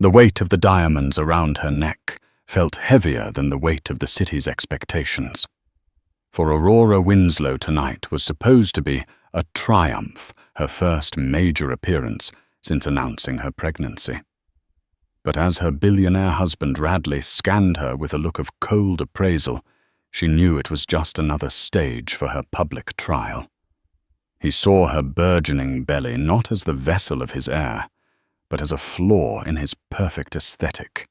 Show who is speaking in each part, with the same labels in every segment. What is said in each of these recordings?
Speaker 1: The weight of the diamonds around her neck felt heavier than the weight of the city's expectations. For Aurora Winslow tonight was supposed to be a triumph, her first major appearance since announcing her pregnancy. But as her billionaire husband Radley scanned her with a look of cold appraisal, she knew it was just another stage for her public trial. He saw her burgeoning belly not as the vessel of his heir, but as a flaw in his perfect aesthetic.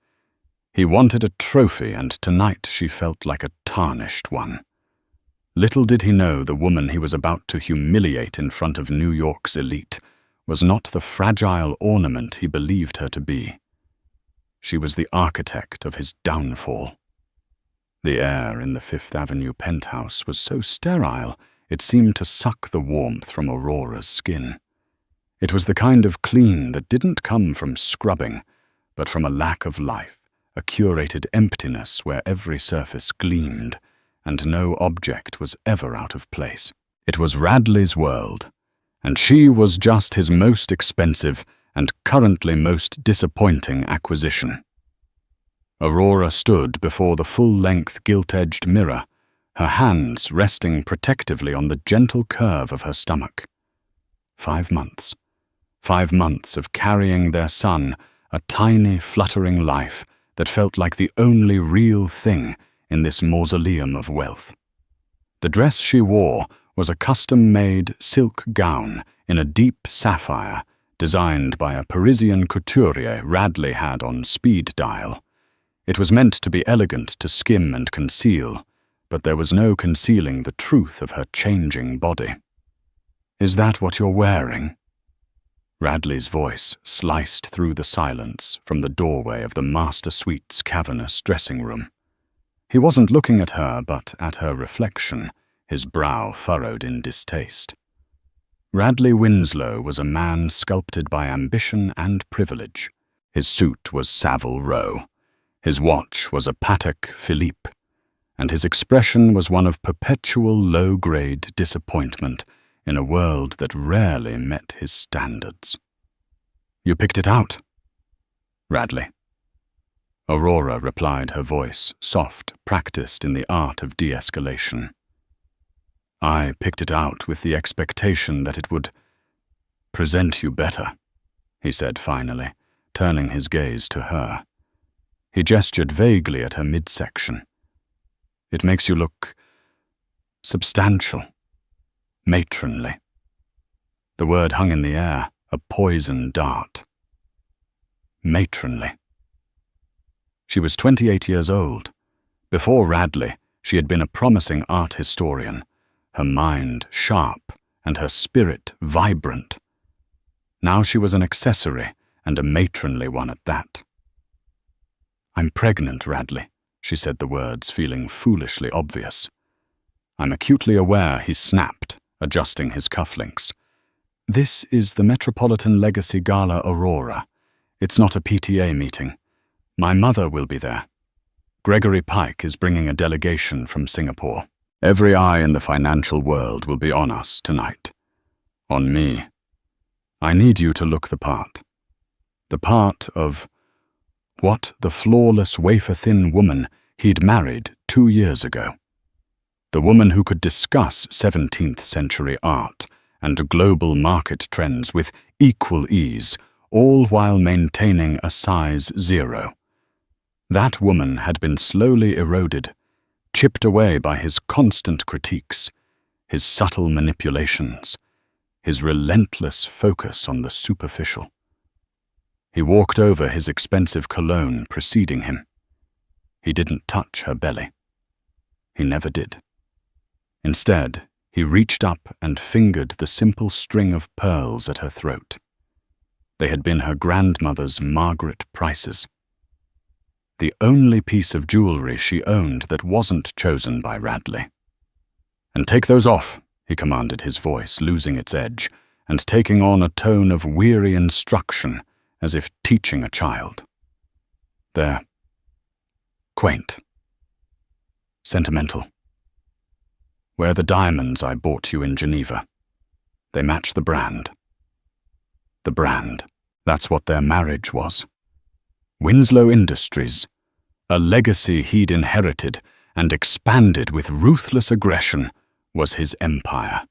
Speaker 1: He wanted a trophy, and tonight she felt like a tarnished one. Little did he know the woman he was about to humiliate in front of New York's elite was not the fragile ornament he believed her to be. She was the architect of his downfall. The air in the Fifth Avenue penthouse was so sterile it seemed to suck the warmth from Aurora's skin. It was the kind of clean that didn't come from scrubbing, but from a lack of life, a curated emptiness where every surface gleamed, and no object was ever out of place. It was Radley's world, and she was just his most expensive and currently most disappointing acquisition. Aurora stood before the full-length gilt-edged mirror, her hands resting protectively on the gentle curve of her stomach. 5 months. 5 months of carrying their son, a tiny, fluttering life that felt like the only real thing in this mausoleum of wealth. The dress she wore was a custom-made silk gown in a deep sapphire, designed by a Parisian couturier Radley had on speed dial. It was meant to be elegant to skim and conceal, but there was no concealing the truth of her changing body. "Is that what you're wearing?" Radley's voice sliced through the silence from the doorway of the master suite's cavernous dressing room. He wasn't looking at her, but at her reflection, his brow furrowed in distaste. Radley Winslow was a man sculpted by ambition and privilege. His suit was Savile Row. His watch was a Patek Philippe, and his expression was one of perpetual low-grade disappointment in a world that rarely met his standards. "You picked it out?" "Radley." Aurora replied, her voice soft, practiced in the art of de-escalation. "I picked it out with the expectation that it would present you better," he said finally, turning his gaze to her. He gestured vaguely at her midsection. "It makes you look substantial, matronly." The word hung in the air, a poison dart. Matronly. She was 28 years old. Before Radley, she had been a promising art historian, her mind sharp and her spirit vibrant. Now she was an accessory, and a matronly one at that. "I'm pregnant, Radley," she said the words, feeling foolishly obvious. "I'm acutely aware," he snapped, adjusting his cufflinks. "This is the Metropolitan Legacy Gala Aurora. It's not a PTA meeting. My mother will be there. Gregory Pike is bringing a delegation from Singapore. Every eye in the financial world will be on us tonight. On me. I need you to look the part. The part of what the flawless, wafer-thin woman he'd married 2 years ago. The woman who could discuss 17th century art and global market trends with equal ease, all while maintaining a size 0. That woman had been slowly eroded, chipped away by his constant critiques, his subtle manipulations, his relentless focus on the superficial. He walked over his expensive cologne preceding him. He didn't touch her belly. He never did. Instead, he reached up and fingered the simple string of pearls at her throat. They had been her grandmother's Margaret Price's. The only piece of jewelry she owned that wasn't chosen by Radley. "And take those off," he commanded, his voice losing its edge and taking on a tone of weary instruction, as if teaching a child. "They're quaint. Sentimental. Wear the diamonds I bought you in Geneva. They match the brand. The brand. That's what their marriage was. Winslow Industries, a legacy he'd inherited and expanded with ruthless aggression, was his empire.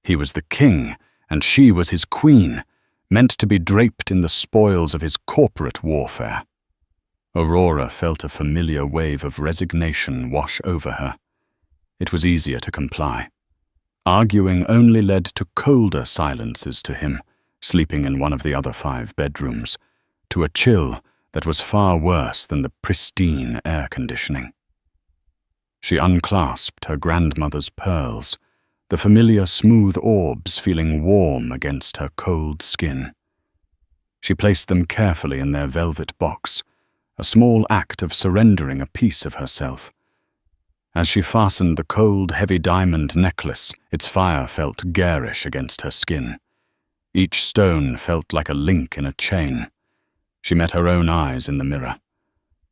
Speaker 1: He was the king, and she was his queen, meant to be draped in the spoils of his corporate warfare. Aurora felt a familiar wave of resignation wash over her. It was easier to comply. Arguing only led to colder silences to him, sleeping in one of the other 5 bedrooms, to a chill that was far worse than the pristine air conditioning. She unclasped her grandmother's pearls, the familiar smooth orbs feeling warm against her cold skin. She placed them carefully in their velvet box, a small act of surrendering a piece of herself. As she fastened the cold, heavy diamond necklace, its fire felt garish against her skin. Each stone felt like a link in a chain. She met her own eyes in the mirror.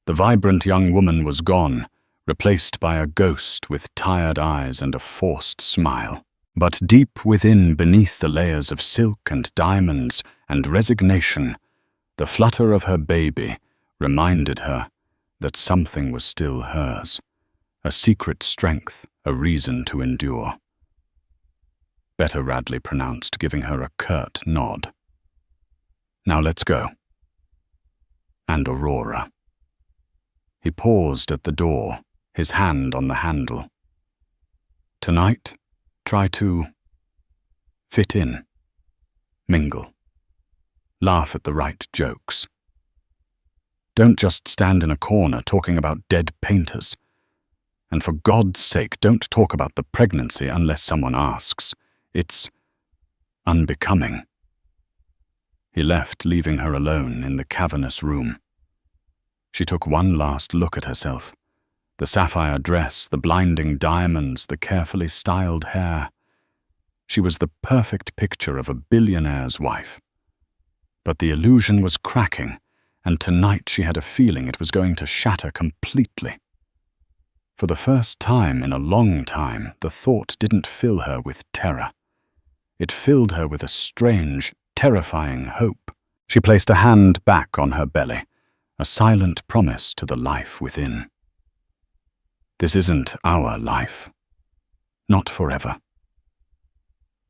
Speaker 1: The vibrant young woman was gone, replaced by a ghost with tired eyes and a forced smile. But deep within, beneath the layers of silk and diamonds and resignation, the flutter of her baby reminded her that something was still hers, a secret strength, a reason to endure. Better, Radley pronounced, giving her a curt nod. Now let's go. And Aurora. He paused at the door, his hand on the handle. Tonight, try to fit in, mingle, laugh at the right jokes. Don't just stand in a corner talking about dead painters. And for God's sake, don't talk about the pregnancy unless someone asks. It's unbecoming. He left, leaving her alone in the cavernous room. She took one last look at herself. The sapphire dress, the blinding diamonds, the carefully styled hair. She was the perfect picture of a billionaire's wife. But the illusion was cracking, and tonight she had a feeling it was going to shatter completely. For the first time in a long time, the thought didn't fill her with terror. It filled her with a strange, terrifying hope. She placed a hand back on her belly, a silent promise to the life within. This isn't our life. Not forever.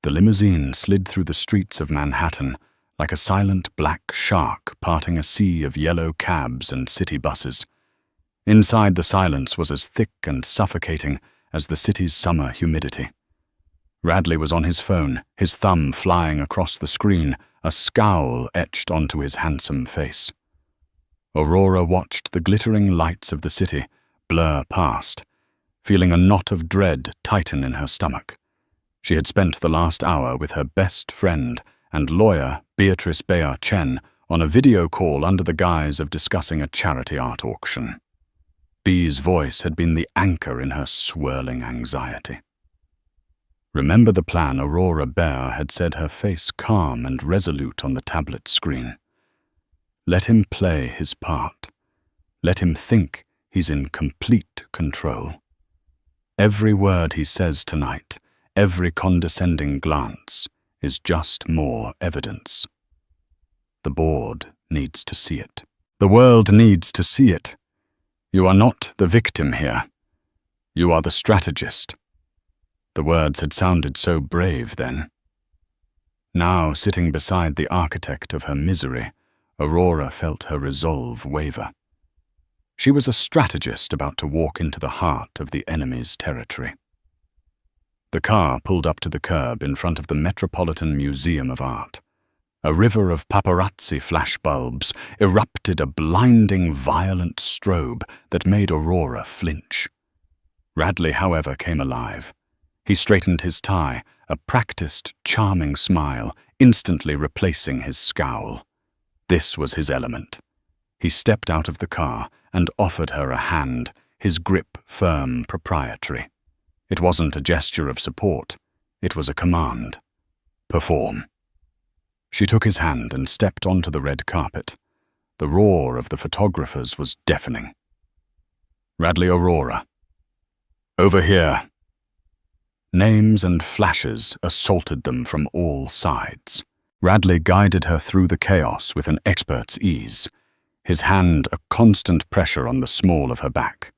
Speaker 1: The limousine slid through the streets of Manhattan like a silent black shark parting a sea of yellow cabs and city buses. Inside, the silence was as thick and suffocating as the city's summer humidity. Radley was on his phone, his thumb flying across the screen, a scowl etched onto his handsome face. Aurora watched the glittering lights of the city blur past, feeling a knot of dread tighten in her stomach. She had spent the last hour with her best friend and lawyer, Beatrice Bayard Chen, on a video call under the guise of discussing a charity art auction. Bee's voice had been the anchor in her swirling anxiety. Remember the plan, Aurora Bear had said, her face calm and resolute on the tablet screen. Let him play his part. Let him think he's in complete control. Every word he says tonight, every condescending glance, is just more evidence. The board needs to see it. The world needs to see it. You are not the victim here. You are the strategist. The words had sounded so brave then. Now, sitting beside the architect of her misery, Aurora felt her resolve waver. She was a strategist about to walk into the heart of the enemy's territory. The car pulled up to the curb in front of the Metropolitan Museum of Art. A river of paparazzi flashbulbs erupted, a blinding, violent strobe that made Aurora flinch. Radley, however, came alive. He straightened his tie, a practiced, charming smile, instantly replacing his scowl. This was his element. He stepped out of the car and offered her a hand, his grip firm, proprietary. It wasn't a gesture of support. It was a command. Perform. She took his hand and stepped onto the red carpet. The roar of the photographers was deafening. Radley, Aurora. Over here. Names and flashes assaulted them from all sides. Radley guided her through the chaos with an expert's ease. his hand a constant pressure on the small of her back.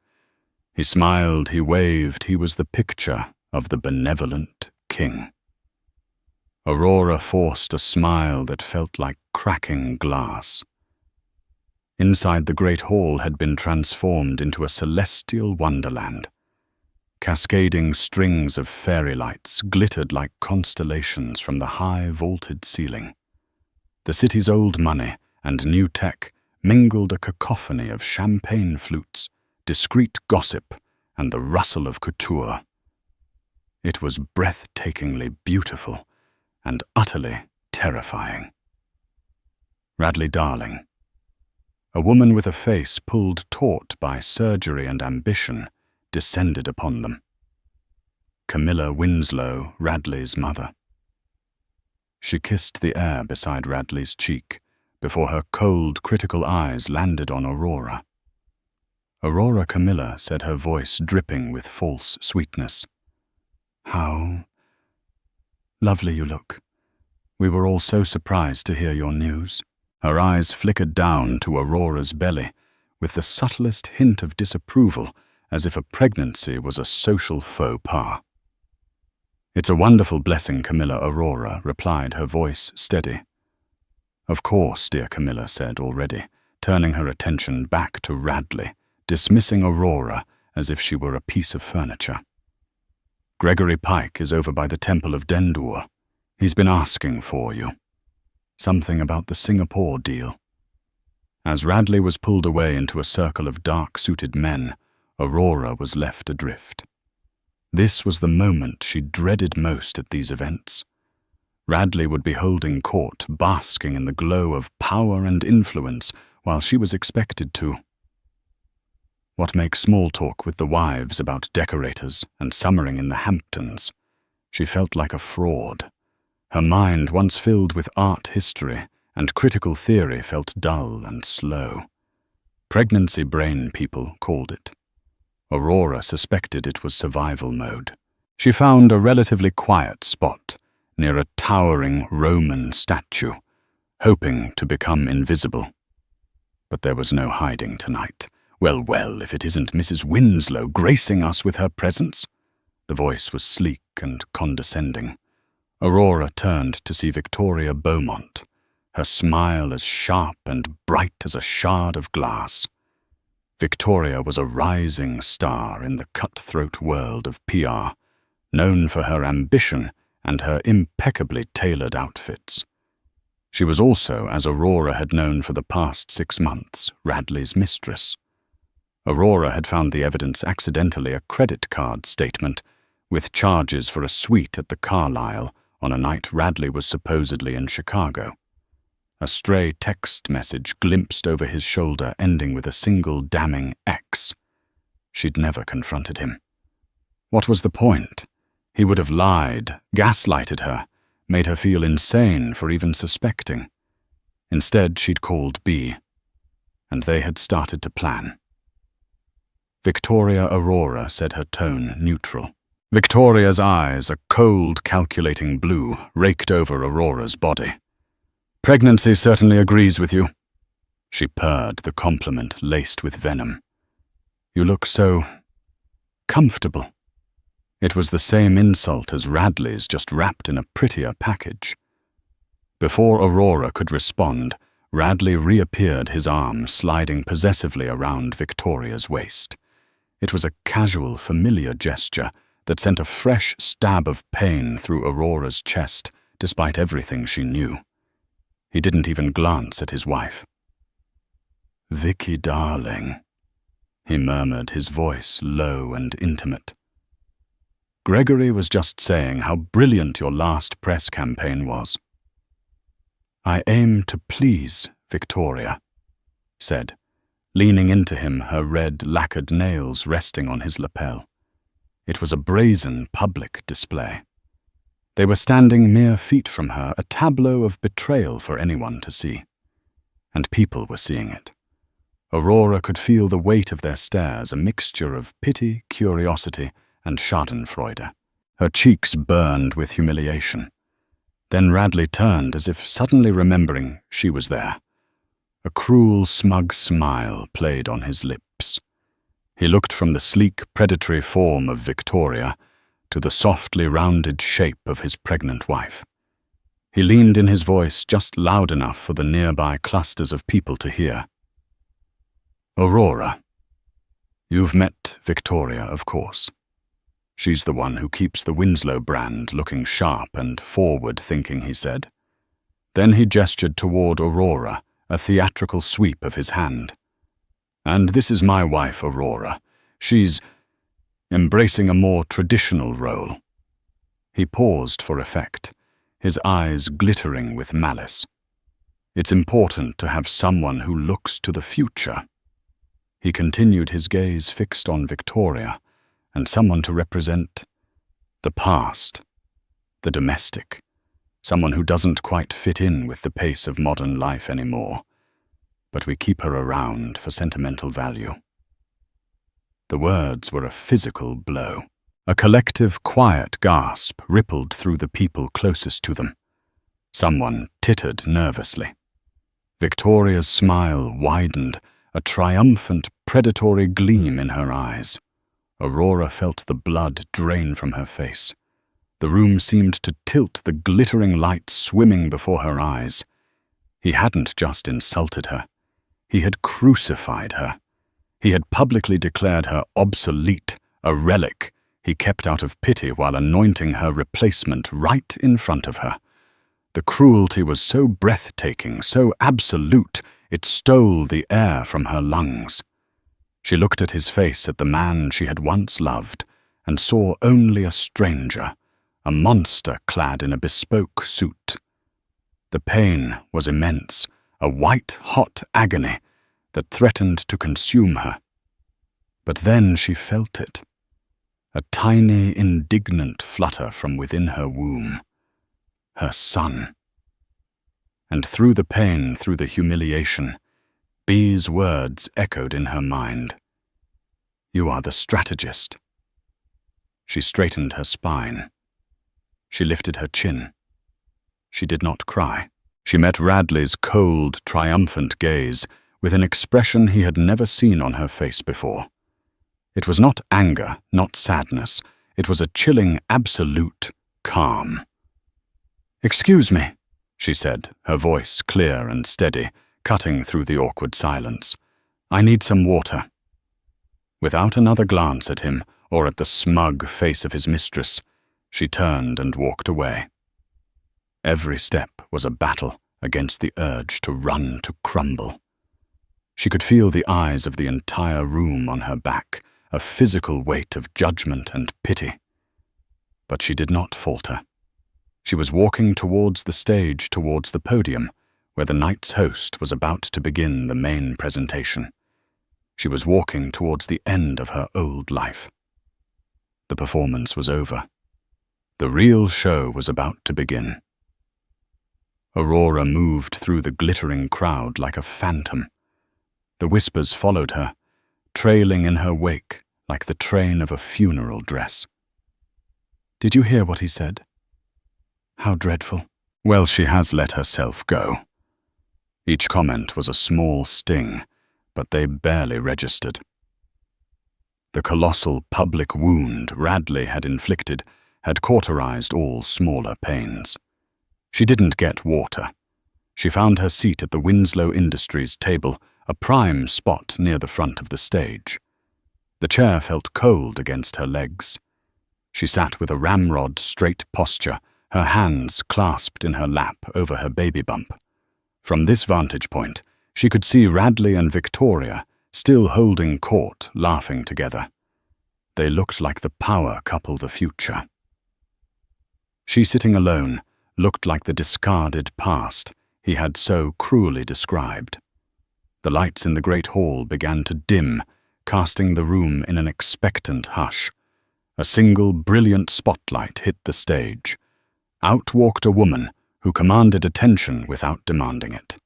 Speaker 1: He smiled, he waved, he was the picture of the benevolent king. Aurora forced a smile that felt like cracking glass. Inside the great hall had been transformed into a celestial wonderland. Cascading strings of fairy lights glittered like constellations from the high vaulted ceiling. The city's old money and new tech mingled a cacophony of champagne flutes, discreet gossip, and the rustle of couture. It was breathtakingly beautiful and utterly terrifying. Radley Darling. A woman with a face pulled taut by surgery and ambition descended upon them. Camilla Winslow, Radley's mother. She kissed the air beside Radley's cheek before her cold, critical eyes landed on Aurora. Aurora Camilla said, her voice dripping with false sweetness. "How lovely you look. We were all so surprised to hear your news." Her eyes flickered down to Aurora's belly with the subtlest hint of disapproval, as if a pregnancy was a social faux pas. "It's a wonderful blessing, Camilla," Aurora replied, her voice steady. "Of course," dear Camilla said already, turning her attention back to Radley, dismissing Aurora as if she were a piece of furniture. "Gregory Pike is over by the Temple of Dendur. He's been asking for you. Something about the Singapore deal." As Radley was pulled away into a circle of dark-suited men, Aurora was left adrift. This was the moment she dreaded most at these events. Radley would be holding court, basking in the glow of power and influence, while she was expected to. What make small talk with the wives about decorators and summering in the Hamptons? She felt like a fraud. Her mind, once filled with art history and critical theory, felt dull and slow. Pregnancy brain, people called it. Aurora suspected it was survival mode. She found a relatively quiet spot near a towering Roman statue, hoping to become invisible. But there was no hiding tonight. Well, if it isn't Mrs. Winslow gracing us with her presence." The voice was sleek and condescending. Aurora turned to see Victoria Beaumont, her smile as sharp and bright as a shard of glass. Victoria was a rising star in the cutthroat world of PR, known for her ambition and her impeccably tailored outfits. She was also, as Aurora had known for the past 6 months, Radley's mistress. Aurora had found the evidence accidentally a credit card statement, with charges for a suite at the Carlyle on a night Radley was supposedly in Chicago. A stray text message glimpsed over his shoulder, ending with a single damning X. She'd never confronted him. What was the point? He would have lied, gaslighted her, made her feel insane for even suspecting. Instead, she'd called B, and they had started to plan. Victoria Aurora said, her tone neutral. Victoria's eyes, a cold, calculating blue, raked over Aurora's body. "Pregnancy certainly agrees with you." She purred, the compliment laced with venom. "You look so comfortable." It was the same insult as Radley's, just wrapped in a prettier package. Before Aurora could respond, Radley reappeared, his arm sliding possessively around Victoria's waist. It was a casual, familiar gesture that sent a fresh stab of pain through Aurora's chest, despite everything she knew. He didn't even glance at his wife. "Vicky, darling," he murmured, his voice low and intimate. "Gregory was just saying how brilliant your last press campaign was." "I aim to please Victoria," said, leaning into him, her red, lacquered nails resting on his lapel. It was a brazen public display. They were standing mere feet from her, a tableau of betrayal for anyone to see. And people were seeing it. Aurora could feel the weight of their stares, a mixture of pity, curiosity, and schadenfreude. Her cheeks burned with humiliation. Then Radley turned, as if suddenly remembering she was there. A cruel, smug smile played on his lips. He looked from the sleek, predatory form of Victoria to the softly rounded shape of his pregnant wife. He leaned in his voice just loud enough for the nearby clusters of people to hear. Aurora. You've met Victoria, of course. She's the one who keeps the Winslow brand looking sharp and forward-thinking, he said. Then he gestured toward Aurora, a theatrical sweep of his hand. And this is my wife, Aurora. She's embracing a more traditional role. He paused for effect, his eyes glittering with malice. It's important to have someone who looks to the future. He continued, his gaze fixed on Victoria, and someone to represent the past, the domestic, someone who doesn't quite fit in with the pace of modern life anymore, but we keep her around for sentimental value. The words were a physical blow. A collective, quiet gasp rippled through the people closest to them. Someone tittered nervously. Victoria's smile widened, a triumphant, predatory gleam in her eyes. Aurora felt the blood drain from her face. The room seemed to tilt, the glittering light swimming before her eyes. He hadn't just insulted her. He had crucified her. He had publicly declared her obsolete, a relic he kept out of pity while anointing her replacement right in front of her. The cruelty was so breathtaking, so absolute, it stole the air from her lungs. She looked at his face, at the man she had once loved, and saw only a stranger, a monster clad in a bespoke suit. The pain was immense, a white-hot agony that threatened to consume her. But then she felt it, a tiny, indignant flutter from within her womb. Her son. And through the pain, through the humiliation, B's words echoed in her mind. You are the strategist. She straightened her spine. She lifted her chin. She did not cry. She met Radley's cold, triumphant gaze with an expression he had never seen on her face before. It was not anger, not sadness. It was a chilling, absolute calm. Excuse me, she said, her voice clear and steady, cutting through the awkward silence. I need some water. Without another glance at him or at the smug face of his mistress, she turned and walked away. Every step was a battle against the urge to run, to crumble. She could feel the eyes of the entire room on her back, a physical weight of judgment and pity. But she did not falter. She was walking towards the stage, towards the podium, where the night's host was about to begin the main presentation. She was walking towards the end of her old life. The performance was over. The real show was about to begin. Aurora moved through the glittering crowd like a phantom. The whispers followed her, trailing in her wake like the train of a funeral dress. Did you hear what he said? How dreadful. Well, she has let herself go. Each comment was a small sting, but they barely registered. The colossal public wound Radley had inflicted had cauterized all smaller pains. She didn't get water. She found her seat at the Winslow Industries table, a prime spot near the front of the stage. The chair felt cold against her legs. She sat with a ramrod straight posture, her hands clasped in her lap over her baby bump. From this vantage point, she could see Radley and Victoria still holding court, laughing together. They looked like the power couple the future. She, sitting alone, looked like the discarded past he had so cruelly described. The lights in the great hall began to dim, casting the room in an expectant hush. A single brilliant spotlight hit the stage. Out walked a woman who commanded attention without demanding it.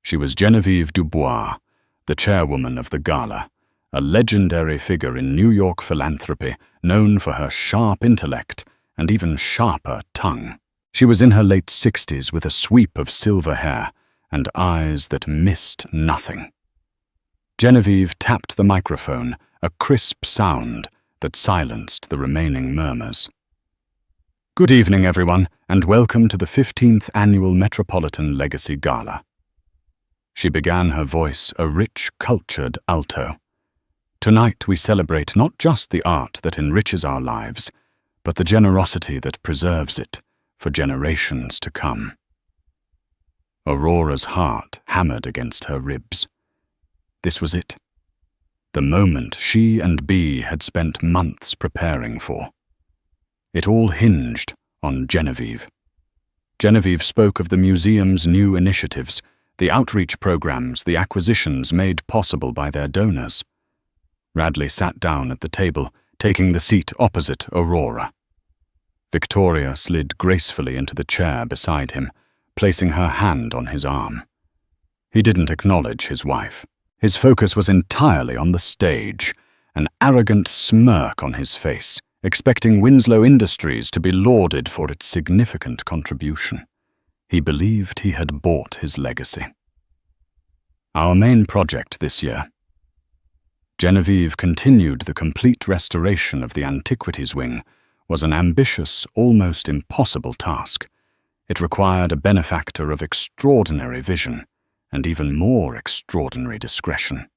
Speaker 1: She was Genevieve Dubois, the chairwoman of the Gala, a legendary figure in New York philanthropy, known for her sharp intellect and even sharper tongue. She was in her late 60s with a sweep of silver hair and eyes that missed nothing. Genevieve tapped the microphone, a crisp sound that silenced the remaining murmurs. Good evening, everyone, and welcome to the 15th Annual Metropolitan Legacy Gala. She began her voice a rich, cultured alto. Tonight we celebrate not just the art that enriches our lives, but the generosity that preserves it for generations to come. Aurora's heart hammered against her ribs. This was it. The moment she and Bea had spent months preparing for. It all hinged on Genevieve. Genevieve spoke of the museum's new initiatives, the outreach programs, the acquisitions made possible by their donors. Radley sat down at the table, taking the seat opposite Aurora. Victoria slid gracefully into the chair beside him, placing her hand on his arm. He didn't acknowledge his wife. His focus was entirely on the stage, an arrogant smirk on his face, expecting Winslow Industries to be lauded for its significant contribution. He believed he had bought his legacy. Our main project this year. Genevieve continued the complete restoration of the Antiquities Wing, was an ambitious, almost impossible task. It required a benefactor of extraordinary vision and even more extraordinary discretion.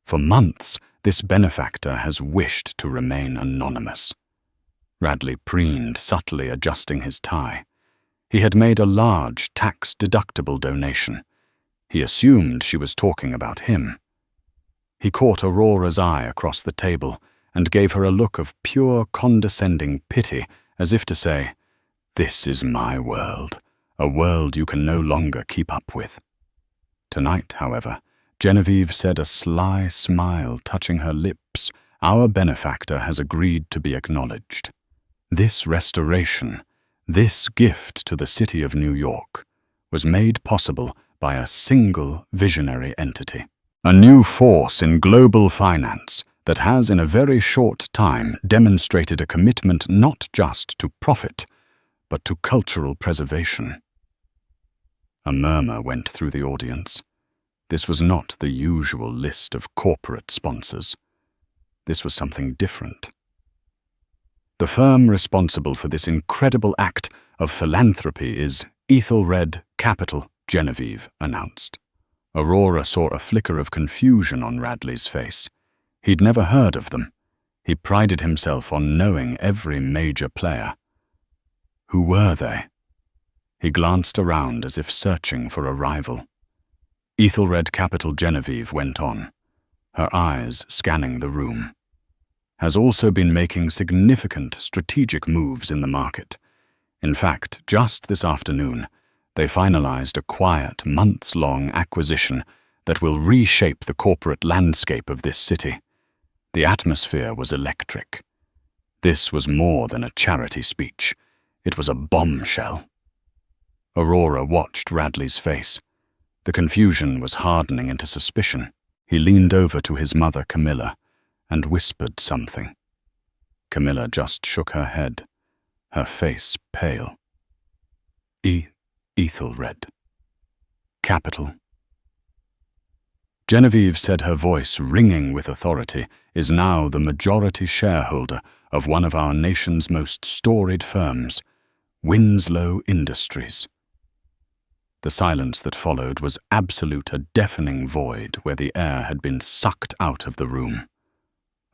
Speaker 1: For months, this benefactor has wished to remain anonymous. Radley preened, subtly adjusting his tie. He had made a large, tax-deductible donation. He assumed she was talking about him. He caught Aurora's eye across the table and gave her a look of pure, condescending pity, as if to say, "This is my world, a world you can no longer keep up with." Tonight, however, Genevieve said, a sly smile touching her lips, "Our benefactor has agreed to be acknowledged. This restoration, this gift to the city of New York, was made possible by a single visionary entity. A new force in global finance that has in a very short time demonstrated a commitment not just to profit, but to cultural preservation." A murmur went through the audience. This was not the usual list of corporate sponsors. This was something different. The firm responsible for this incredible act of philanthropy is Ethelred Capital, Genevieve announced. Aurora saw a flicker of confusion on Radley's face. He'd never heard of them. He prided himself on knowing every major player. Who were they? He glanced around as if searching for a rival. Ethelred Capital, Genevieve went on, her eyes scanning the room. Has also been making significant strategic moves in the market. In fact, just this afternoon, they finalized a quiet, months-long acquisition that will reshape the corporate landscape of this city. The atmosphere was electric. This was more than a charity speech. It was a bombshell. Aurora watched Radley's face. The confusion was hardening into suspicion. He leaned over to his mother, Camilla, and whispered something. Camilla just shook her head, her face pale. Ethelred. Capital. Genevieve said, her voice ringing with authority, is now the majority shareholder of one of our nation's most storied firms, Winslow Industries. The silence that followed was absolute, a deafening void where the air had been sucked out of the room.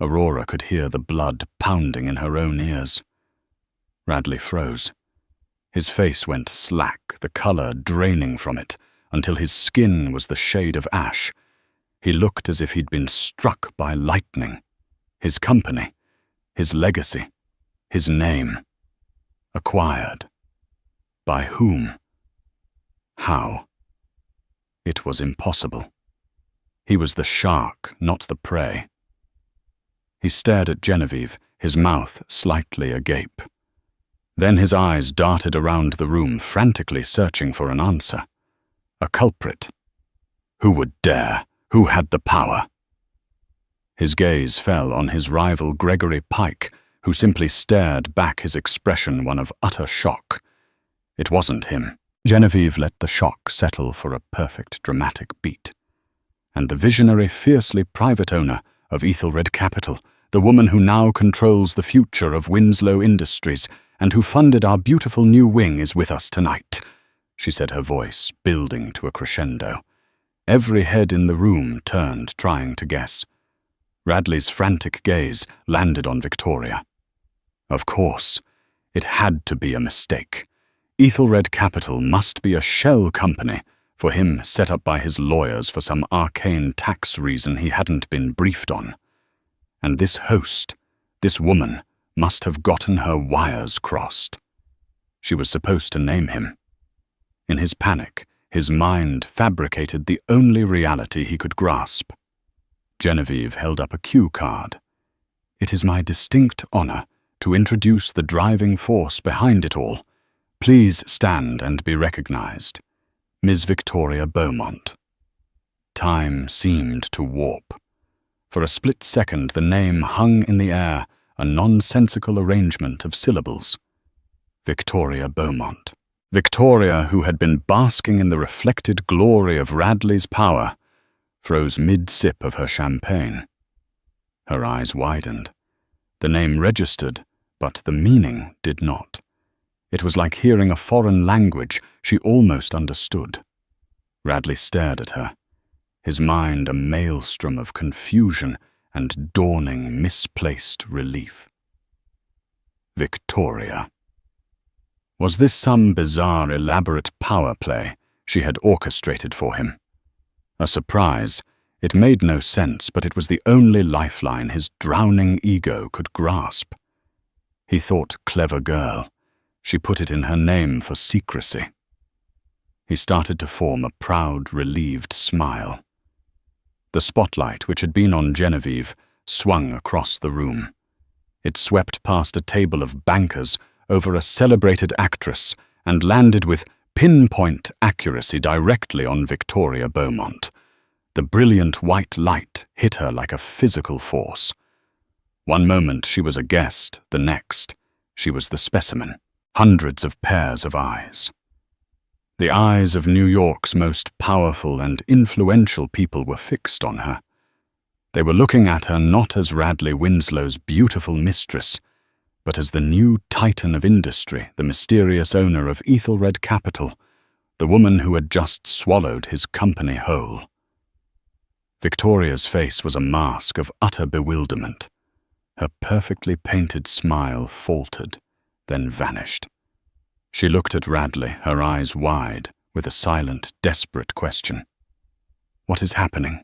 Speaker 1: Aurora could hear the blood pounding in her own ears. Radley froze. His face went slack, the color draining from it, until his skin was the shade of ash. He looked as if he'd been struck by lightning. His company, his legacy, his name. Acquired. By whom? How? It was impossible. He was the shark, not the prey. He stared at Genevieve, his mouth slightly agape. Then his eyes darted around the room, frantically searching for an answer. A culprit. Who would dare? Who had the power? His gaze fell on his rival Gregory Pike, who simply stared back, his expression one of utter shock. It wasn't him. Genevieve let the shock settle for a perfect dramatic beat. And the visionary, fiercely private owner of Ethelred Capital, the woman who now controls the future of Winslow Industries and who funded our beautiful new wing, is with us tonight, she said, her voice building to a crescendo. Every head in the room turned, trying to guess. Radley's frantic gaze landed on Victoria. Of course, it had to be a mistake. Ethelred Capital must be a shell company for him, set up by his lawyers for some arcane tax reason he hadn't been briefed on. And this host, this woman, must have gotten her wires crossed. She was supposed to name him. In his panic, his mind fabricated the only reality he could grasp. Genevieve held up a cue card. It is my distinct honor to introduce the driving force behind it all. Please stand and be recognized. Ms. Victoria Beaumont. Time seemed to warp. For a split second, the name hung in the air, a nonsensical arrangement of syllables. Victoria Beaumont. Victoria, who had been basking in the reflected glory of Radley's power, froze mid-sip of her champagne. Her eyes widened. The name registered, but the meaning did not. It was like hearing a foreign language she almost understood. Radley stared at her, his mind a maelstrom of confusion and dawning misplaced relief. Victoria. Was this some bizarre, elaborate power play she had orchestrated for him? A surprise. It made no sense, but it was the only lifeline his drowning ego could grasp. He thought, clever girl. She put it in her name for secrecy. He started to form a proud, relieved smile. The spotlight, which had been on Genevieve, swung across the room. It swept past a table of bankers, over a celebrated actress, and landed with pinpoint accuracy directly on Victoria Beaumont. The brilliant white light hit her like a physical force. One moment she was a guest, the next she was the specimen. Hundreds of pairs of eyes. The eyes of New York's most powerful and influential people were fixed on her. They were looking at her not as Radley Winslow's beautiful mistress, but as the new titan of industry, the mysterious owner of Ethelred Capital, the woman who had just swallowed his company whole. Victoria's face was a mask of utter bewilderment. Her perfectly painted smile faltered, then vanished. She looked at Radley, her eyes wide, with a silent, desperate question. What is happening?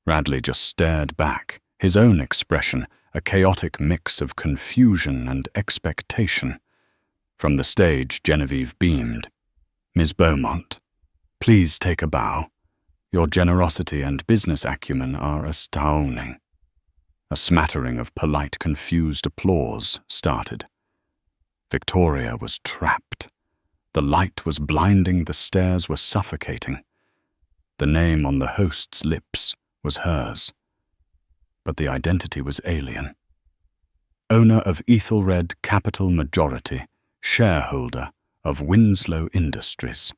Speaker 1: Radley just stared back, his own expression a chaotic mix of confusion and expectation. From the stage, Genevieve beamed. Ms. Beaumont, please take a bow. Your generosity and business acumen are astounding. A smattering of polite, confused applause started. Victoria was trapped. The light was blinding, the stairs were suffocating. The name on the host's lips was hers. But the identity was alien. Owner of Ethelred Capital Majority, shareholder of Winslow Industries.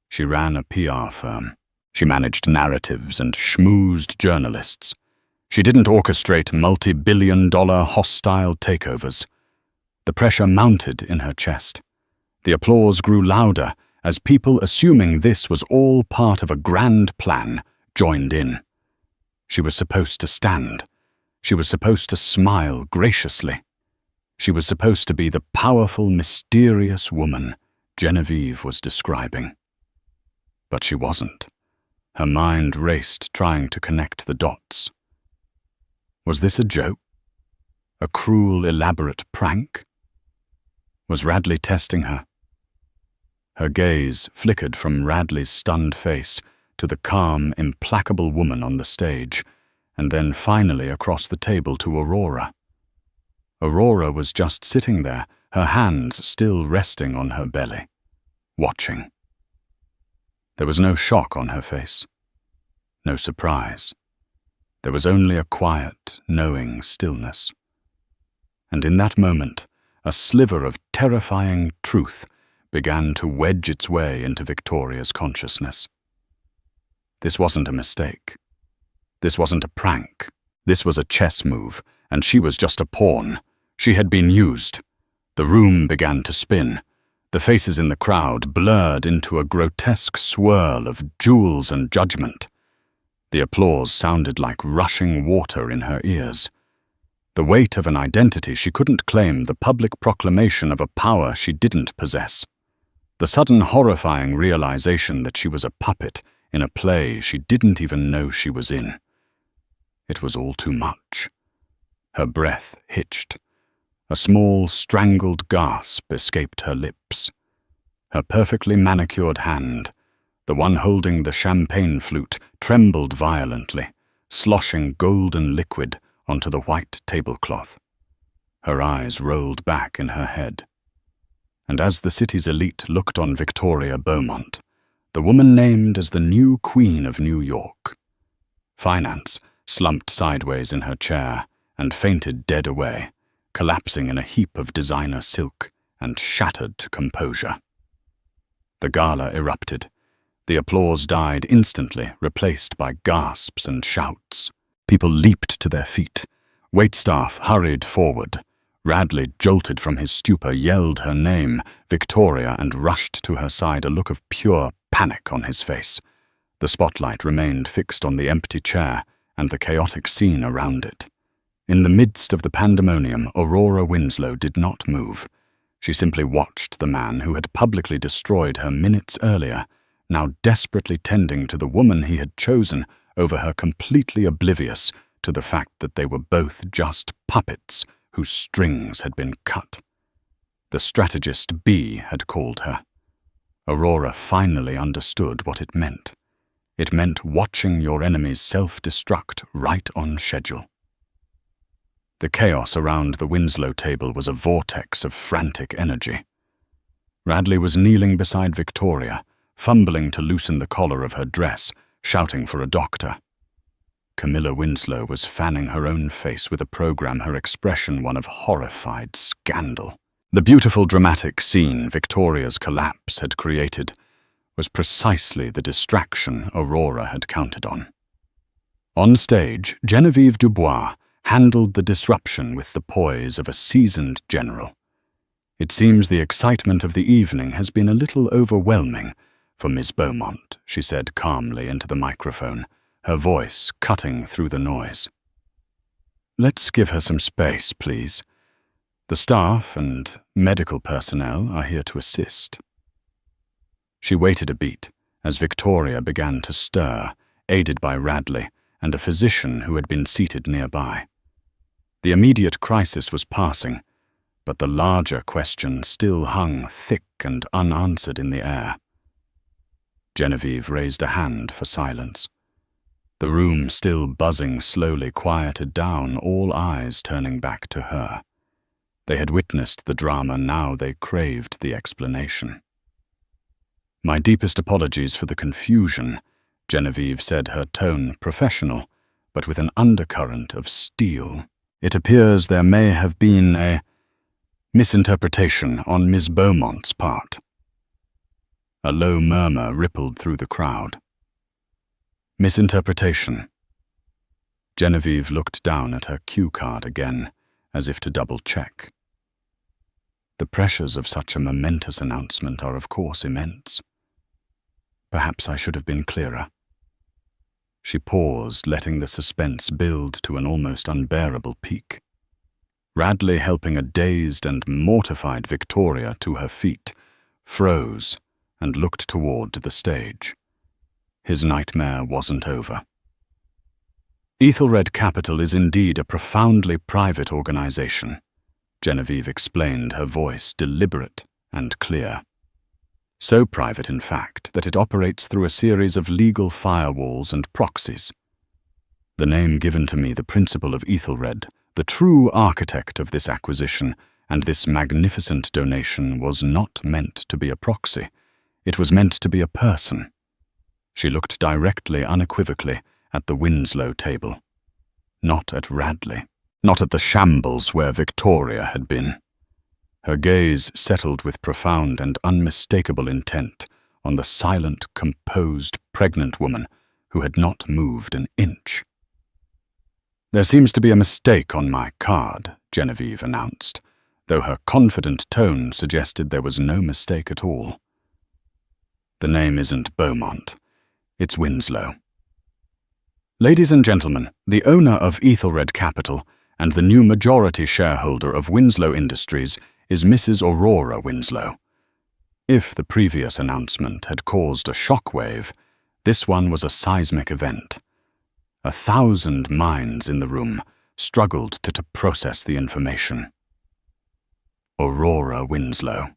Speaker 1: She ran a PR firm. She managed narratives and schmoozed journalists. She didn't orchestrate multi-billion-dollar hostile takeovers. The pressure mounted in her chest. The applause grew louder as people, assuming this was all part of a grand plan, joined in. She was supposed to stand. She was supposed to smile graciously. She was supposed to be the powerful, mysterious woman Genevieve was describing. But she wasn't. Her mind raced, trying to connect the dots. Was this a joke? A cruel, elaborate prank? Was Radley testing her? Her gaze flickered from Radley's stunned face to the calm, implacable woman on the stage, and then finally across the table to Aurora. Aurora was just sitting there, her hands still resting on her belly, watching. There was no shock on her face, no surprise. There was only a quiet, knowing stillness. And in that moment, a sliver of terrifying truth began to wedge its way into Victoria's consciousness. This wasn't a mistake. This wasn't a prank. This was a chess move, and she was just a pawn. She had been used. The room began to spin. The faces in the crowd blurred into a grotesque swirl of jewels and judgment. The applause sounded like rushing water in her ears. The weight of an identity she couldn't claim, the public proclamation of a power she didn't possess. The sudden horrifying realization that she was a puppet in a play she didn't even know she was in. It was all too much. Her breath hitched. A small, strangled gasp escaped her lips. Her perfectly manicured hand, the one holding the champagne flute, trembled violently, sloshing golden liquid onto the white tablecloth. Her eyes rolled back in her head. And as the city's elite looked on Victoria Beaumont, the woman named as the new Queen of New York, Finance slumped sideways in her chair and fainted dead away, collapsing in a heap of designer silk and shattered composure. The gala erupted. The applause died instantly, replaced by gasps and shouts. People leaped to their feet. Waitstaff hurried forward. Radley, jolted from his stupor, yelled her name, Victoria, and rushed to her side, a look of pure panic on his face. The spotlight remained fixed on the empty chair and the chaotic scene around it. In the midst of the pandemonium, Aurora Winslow did not move. She simply watched the man who had publicly destroyed her minutes earlier, now desperately tending to the woman he had chosen over her, completely oblivious to the fact that they were both just puppets whose strings had been cut. The strategist B had called her. Aurora finally understood what it meant. It meant watching your enemies self-destruct right on schedule. The chaos around the Winslow table was a vortex of frantic energy. Radley was kneeling beside Victoria, fumbling to loosen the collar of her dress, shouting for a doctor. Camilla Winslow was fanning her own face with a program, her expression one of horrified scandal. The beautiful dramatic scene Victoria's collapse had created was precisely the distraction Aurora had counted on. On stage, Genevieve Dubois handled the disruption with the poise of a seasoned general. It seems the excitement of the evening has been a little overwhelming for Miss Beaumont, she said calmly into the microphone, her voice cutting through the noise. Let's give her some space, please. The staff and medical personnel are here to assist. She waited a beat as Victoria began to stir, aided by Radley and a physician who had been seated nearby. The immediate crisis was passing, but the larger question still hung thick and unanswered in the air. Genevieve raised a hand for silence. The room, still buzzing slowly, quieted down, all eyes turning back to her. They had witnessed the drama, now they craved the explanation. My deepest apologies for the confusion, Genevieve said, her tone professional, but with an undercurrent of steel. It appears there may have been a misinterpretation on Miss Beaumont's part. A low murmur rippled through the crowd. Misinterpretation. Genevieve looked down at her cue card again, as if to double-check. The pressures of such a momentous announcement are of course immense. Perhaps I should have been clearer. She paused, letting the suspense build to an almost unbearable peak. Radley, helping a dazed and mortified Victoria to her feet, froze and looked toward the stage. His nightmare wasn't over. Ethelred Capital is indeed a profoundly private organization, Genevieve explained, her voice deliberate and clear. So private, in fact, that it operates through a series of legal firewalls and proxies. The name given to me, the principal of Ethelred, the true architect of this acquisition and this magnificent donation, was not meant to be a proxy. It was meant to be a person. She looked directly, unequivocally, at the Winslow table. Not at Radley. Not at the shambles where Victoria had been. Her gaze settled with profound and unmistakable intent on the silent, composed, pregnant woman who had not moved an inch. "There seems to be a mistake on my card," Genevieve announced, though her confident tone suggested there was no mistake at all. "The name isn't Beaumont. It's Winslow." "Ladies and gentlemen, the owner of Ethelred Capital and the new majority shareholder of Winslow Industries is Mrs. Aurora Winslow." If the previous announcement had caused a shockwave, this one was a seismic event. 1,000 minds in the room struggled to process the information. Aurora Winslow.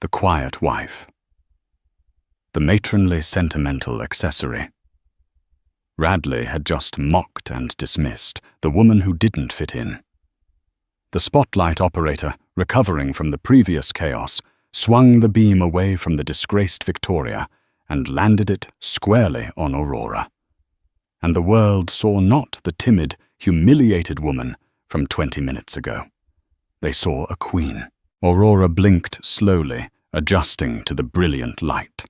Speaker 1: The quiet wife. The matronly, sentimental accessory. Radley had just mocked and dismissed the woman who didn't fit in. The spotlight operator, recovering from the previous chaos, swung the beam away from the disgraced Victoria and landed it squarely on Aurora. And the world saw not the timid, humiliated woman from 20 minutes ago. They saw a queen. Aurora blinked slowly, adjusting to the brilliant light.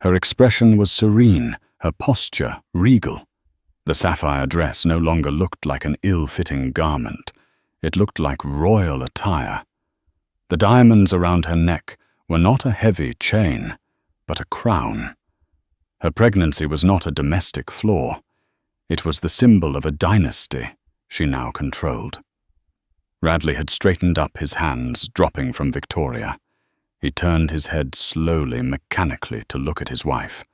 Speaker 1: Her expression was serene, her posture regal. The sapphire dress no longer looked like an ill-fitting garment. It looked like royal attire. The diamonds around her neck were not a heavy chain, but a crown. Her pregnancy was not a domestic flaw. It was the symbol of a dynasty she now controlled. Radley had straightened up, his hands dropping from Victoria. He turned his head slowly, mechanically, to look at his wife.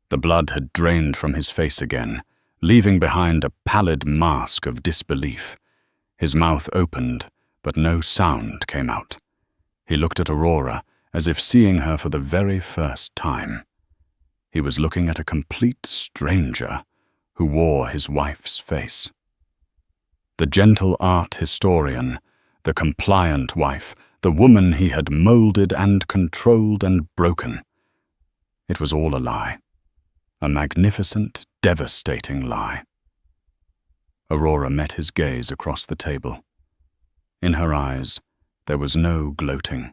Speaker 1: The blood had drained from his face again, leaving behind a pallid mask of disbelief. His mouth opened, but no sound came out. He looked at Aurora, as if seeing her for the very first time. He was looking at a complete stranger who wore his wife's face. The gentle art historian, the compliant wife, the woman he had molded and controlled and broken. It was all a lie. A magnificent, devastating lie. Aurora met his gaze across the table. In her eyes, there was no gloating,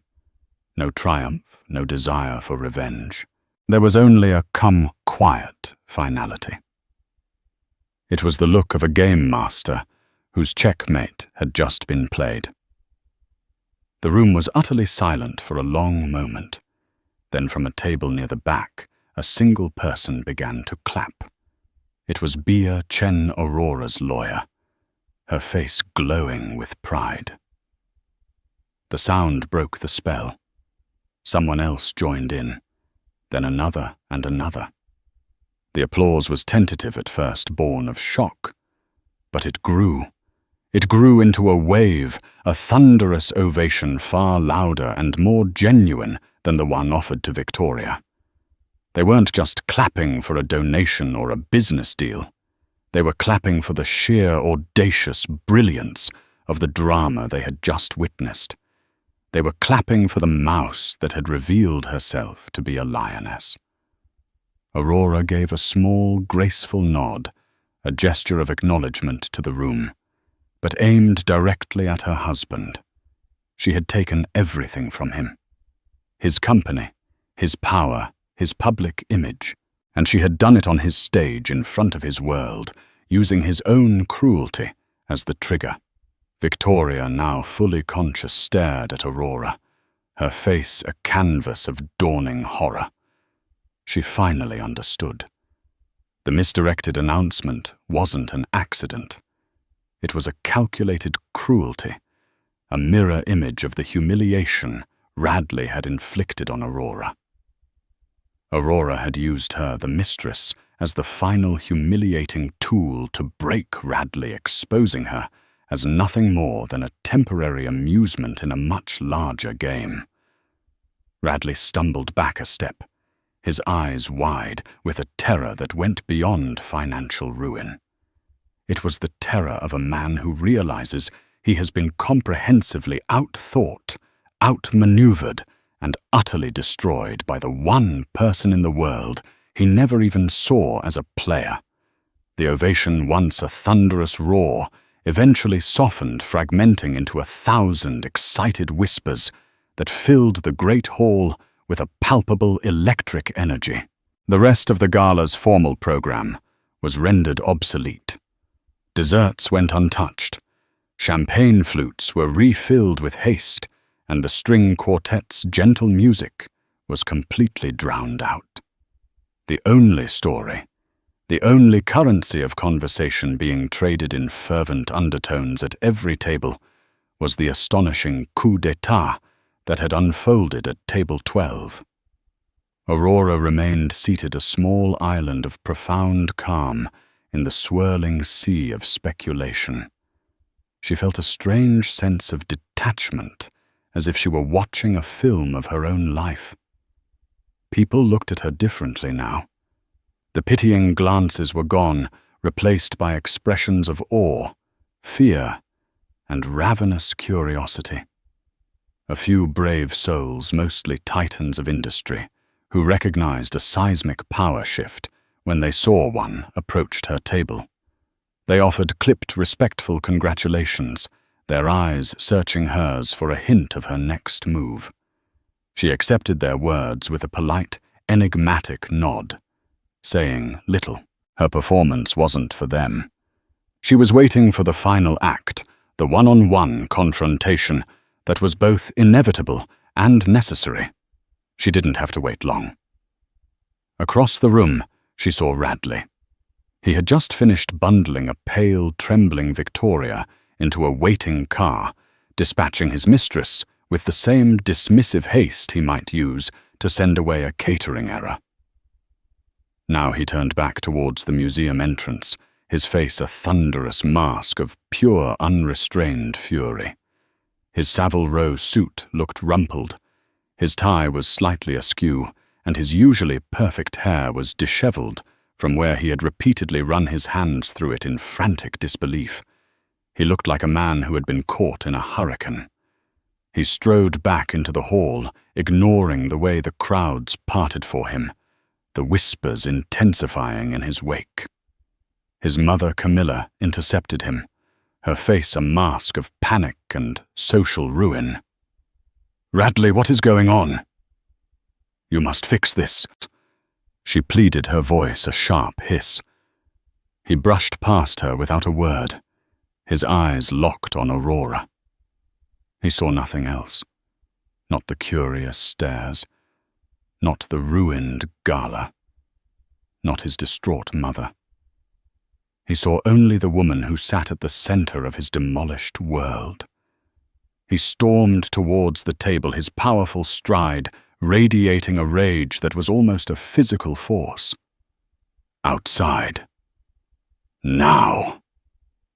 Speaker 1: no triumph, no desire for revenge. There was only a come quiet finality. It was the look of a game master whose checkmate had just been played. The room was utterly silent for a long moment. Then from a table near the back, a single person began to clap. It was Bia Chen Aurora's lawyer, her face glowing with pride. The sound broke the spell. Someone else joined in, then another and another. The applause was tentative at first, born of shock. But it grew. It grew into a wave, a thunderous ovation far louder and more genuine than the one offered to Victoria. They weren't just clapping for a donation or a business deal. They were clapping for the sheer, audacious brilliance of the drama they had just witnessed. They were clapping for the mouse that had revealed herself to be a lioness. Aurora gave a small, graceful nod, a gesture of acknowledgement to the room, but aimed directly at her husband. She had taken everything from him. His company, his power, his public image, and she had done it on his stage in front of his world, using his own cruelty as the trigger. Victoria, now fully conscious, stared at Aurora, her face a canvas of dawning horror. She finally understood. The misdirected announcement wasn't an accident. It was a calculated cruelty, a mirror image of the humiliation Radley had inflicted on Aurora. Aurora had used her, the mistress, as the final humiliating tool to break Radley, exposing her as nothing more than a temporary amusement in a much larger game. Radley stumbled back a step, his eyes wide with a terror that went beyond financial ruin. It was the terror of a man who realizes he has been comprehensively outthought, outmaneuvered, and utterly destroyed by the one person in the world he never even saw as a player. The ovation, once a thunderous roar, eventually softened, fragmenting into 1,000 excited whispers that filled the great hall with a palpable electric energy. The rest of the gala's formal program was rendered obsolete. Desserts went untouched. Champagne flutes were refilled with haste, and the string quartet's gentle music was completely drowned out. The only story, the only currency of conversation being traded in fervent undertones at every table, was the astonishing coup d'etat that had unfolded at table 12. Aurora remained seated a small island of profound calm in the swirling sea of speculation. She felt a strange sense of detachment, as if she were watching a film of her own life. People looked at her differently now. The pitying glances were gone, replaced by expressions of awe, fear, and ravenous curiosity. A few brave souls, mostly titans of industry, who recognized a seismic power shift when they saw one, approached her table. They offered clipped, respectful congratulations, their eyes searching hers for a hint of her next move. She accepted their words with a polite, enigmatic nod, saying little. Her performance wasn't for them. She was waiting for the final act, the one-on-one confrontation that was both inevitable and necessary. She didn't have to wait long. Across the room, she saw Radley. He had just finished bundling a pale, trembling Victoria into a waiting car, dispatching his mistress with the same dismissive haste he might use to send away a catering error. Now he turned back towards the museum entrance, his face a thunderous mask of pure, unrestrained fury. His Savile Row suit looked rumpled. His tie was slightly askew, and his usually perfect hair was disheveled from where he had repeatedly run his hands through it in frantic disbelief. He looked like a man who had been caught in a hurricane. He strode back into the hall, ignoring the way the crowds parted for him, the whispers intensifying in his wake. His mother, Camilla, intercepted him, her face a mask of panic and social ruin. "Radley, what is going on?" "You must fix this," she pleaded, her voice a sharp hiss. He brushed past her without a word, his eyes locked on Aurora. He saw nothing else, not the curious stares, not the ruined Gala, not his distraught mother. He saw only the woman who sat at the center of his demolished world. He stormed towards the table, his powerful stride radiating a rage that was almost a physical force. "Outside. Now!"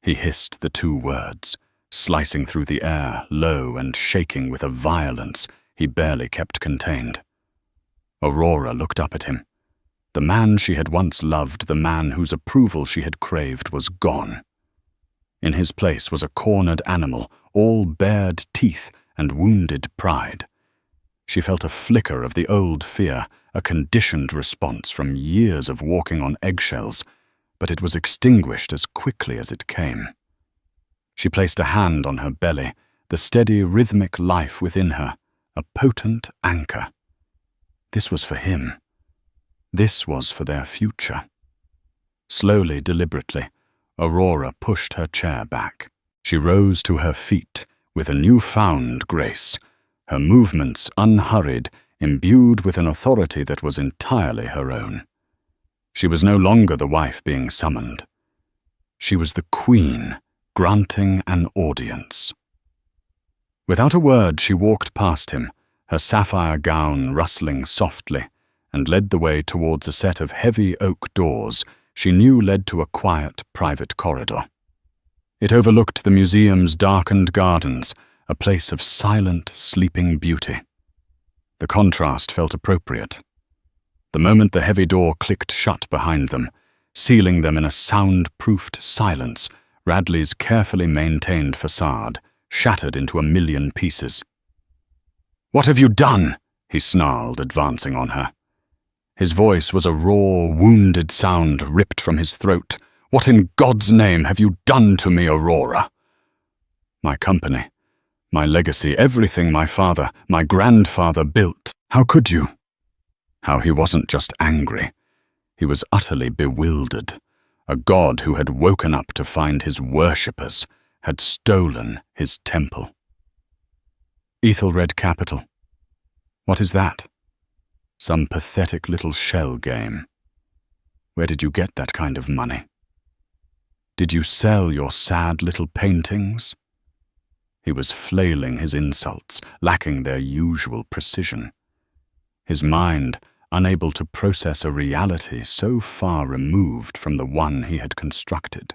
Speaker 1: He hissed the two words, slicing through the air, low and shaking with a violence he barely kept contained. Aurora looked up at him. The man she had once loved, the man whose approval she had craved, was gone. In his place was a cornered animal, all bared teeth and wounded pride. She felt a flicker of the old fear, a conditioned response from years of walking on eggshells, but it was extinguished as quickly as it came. She placed a hand on her belly, the steady, rhythmic life within her, a potent anchor. This was for him. This was for their future. Slowly, deliberately, Aurora pushed her chair back. She rose to her feet with a newfound grace, her movements unhurried, imbued with an authority that was entirely her own. She was no longer the wife being summoned. She was the queen, granting an audience. Without a word, she walked past him, her sapphire gown rustling softly, and led the way towards a set of heavy oak doors she knew led to a quiet, private corridor. It overlooked the museum's darkened gardens, a place of silent, sleeping beauty. The contrast felt appropriate. The moment the heavy door clicked shut behind them, sealing them in a sound-proofed silence, Radley's carefully maintained facade shattered into a million pieces. "What have you done?" he snarled, advancing on her. His voice was a raw, wounded sound ripped from his throat, What in God's name have you done to me, Aurora? My company, my legacy, everything my father, my grandfather built. How could you? How he wasn't just angry. He was utterly bewildered. A god who had woken up to find his worshippers had stolen his temple. Ethelred Capital. What is that? Some pathetic little shell game. Where did you get that kind of money? Did you sell your sad little paintings? He was flailing his insults, lacking their usual precision. His mind, unable to process a reality so far removed from the one he had constructed.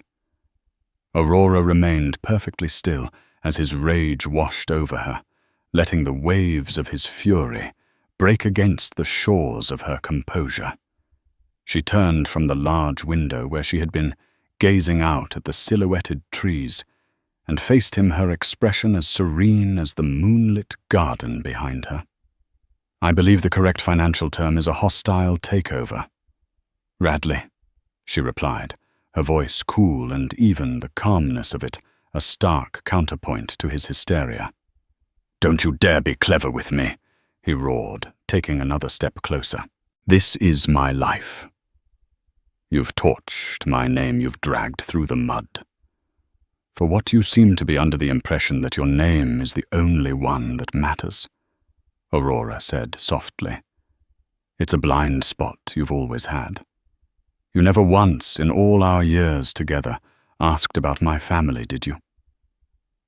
Speaker 1: Aurora remained perfectly still as his rage washed over her, letting the waves of his fury break against the shores of her composure. She turned from the large window where she had been gazing out at the silhouetted trees and faced him, her expression as serene as the moonlit garden behind her. I believe the correct financial term is a hostile takeover. Radley, she replied, her voice cool and even the calmness of it a stark counterpoint to his hysteria. Don't you dare be clever with me, he roared, taking another step closer. This is my life. You've torched my name, you've dragged through the mud. For what you seem to be under the impression that your name is the only one that matters, Aurora said softly. It's a blind spot you've always had. You never once in all our years together asked about my family, did you?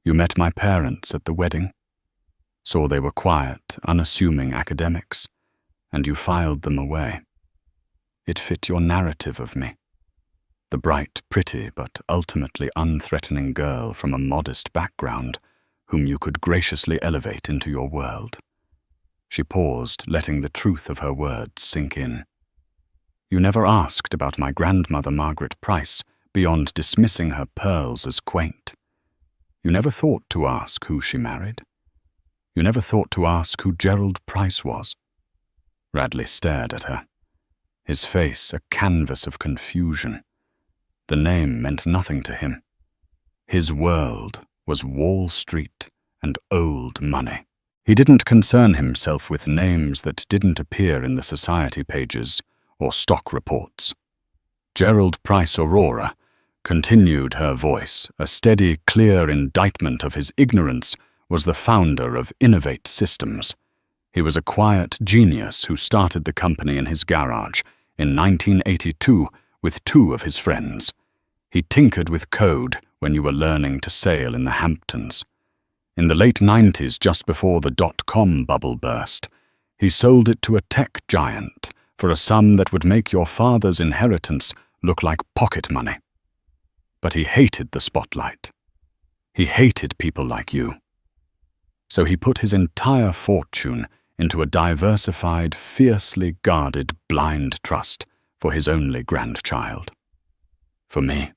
Speaker 1: You met my parents at the wedding, saw they were quiet, unassuming academics, and you filed them away. It fit your narrative of me. The bright, pretty, but ultimately unthreatening girl from a modest background whom you could graciously elevate into your world. She paused, letting the truth of her words sink in. You never asked about my grandmother Margaret Price beyond dismissing her pearls as quaint. You never thought to ask who she married. You never thought to ask who Gerald Price was. Radley stared at her, his face a canvas of confusion. The name meant nothing to him. His world was Wall Street and old money. He didn't concern himself with names that didn't appear in the society pages or stock reports. Gerald Price Aurora, continued her voice, a steady, clear indictment of his ignorance, was the founder of Innovate Systems. He was a quiet genius who started the company in his garage in 1982 with two of his friends. He tinkered with code when you were learning to sail in the Hamptons. In the late 90s, just before the dot-com bubble burst, he sold it to a tech giant for a sum that would make your father's inheritance look like pocket money. But he hated the spotlight. He hated people like you. So he put his entire fortune into a diversified, fiercely guarded blind trust for his only grandchild. For me.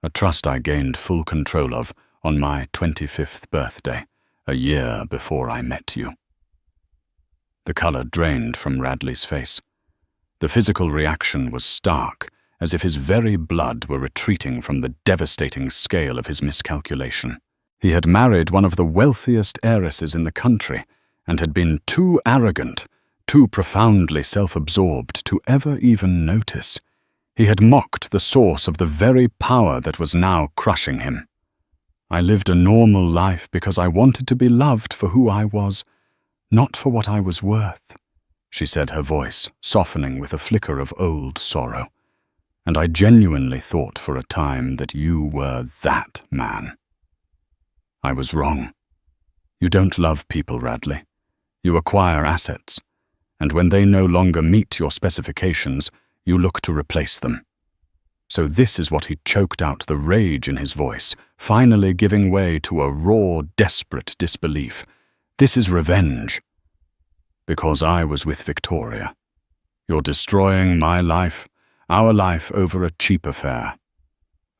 Speaker 1: A trust I gained full control of on my 25th birthday, a year before I met you. The color drained from Radley's face. The physical reaction was stark, as if his very blood were retreating from the devastating scale of his miscalculation. He had married one of the wealthiest heiresses in the country, and had been too arrogant, too profoundly self-absorbed to ever even notice. He had mocked the source of the very power that was now crushing him. I lived a normal life because I wanted to be loved for who I was, not for what I was worth, she said, her voice softening with a flicker of old sorrow. And I genuinely thought for a time that you were that man. I was wrong. You don't love people, Radley. You acquire assets, and when they no longer meet your specifications, you look to replace them. So this is what he choked out, the rage in his voice, finally giving way to a raw, desperate disbelief. This is revenge. Because I was with Victoria. You're destroying my life, our life over a cheap affair.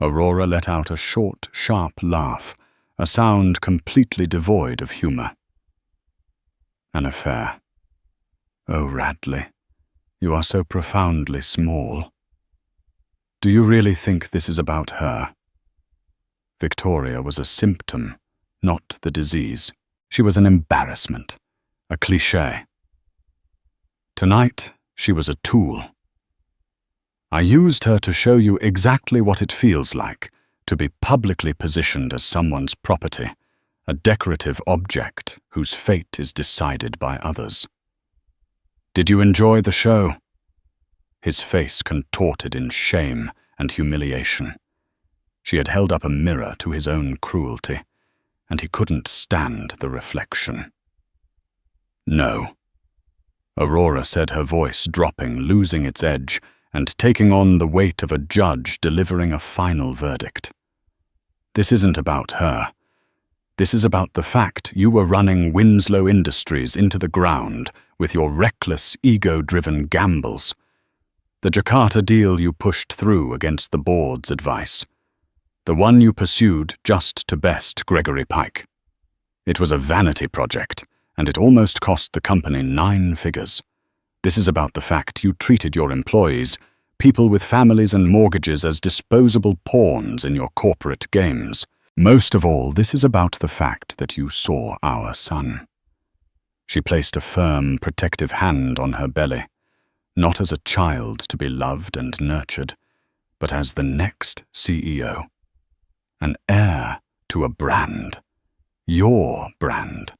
Speaker 1: Aurora let out a short, sharp laugh, a sound completely devoid of humor. An affair. Oh, Radley, you are so profoundly small. Do you really think this is about her? Victoria was a symptom, not the disease. She was an embarrassment, a cliché. Tonight, she was a tool. I used her to show you exactly what it feels like to be publicly positioned as someone's property, a decorative object whose fate is decided by others. Did you enjoy the show? His face contorted in shame and humiliation. She had held up a mirror to his own cruelty, and he couldn't stand the reflection. No. Aurora said, her voice dropping, losing its edge, and taking on the weight of a judge delivering a final verdict. This isn't about her. This is about the fact you were running Winslow Industries into the ground with your reckless, ego-driven gambles. The Jakarta deal you pushed through against the board's advice. The one you pursued just to best Gregory Pike. It was a vanity project, and it almost cost the company 9 figures. This is about the fact you treated your employees, people with families and mortgages, as disposable pawns in your corporate games. Most of all, this is about the fact that you saw our son. She placed a firm, protective hand on her belly, not as a child to be loved and nurtured, but as the next CEO. An heir to a brand. Your brand.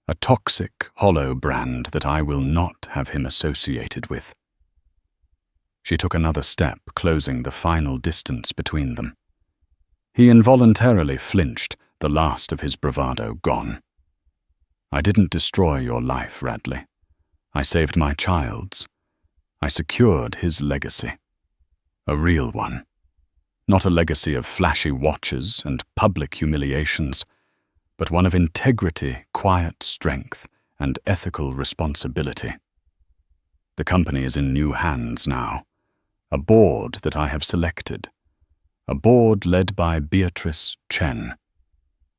Speaker 1: A toxic, hollow brand that I will not have him associated with. She took another step, closing the final distance between them. He involuntarily flinched, the last of his bravado gone. I didn't destroy your life, Radley. I saved my child's. I secured his legacy. A real one. Not a legacy of flashy watches and public humiliations, but one of integrity, quiet strength, and ethical responsibility. The company is in new hands now. A board that I have selected. A board led by Beatrice Chen.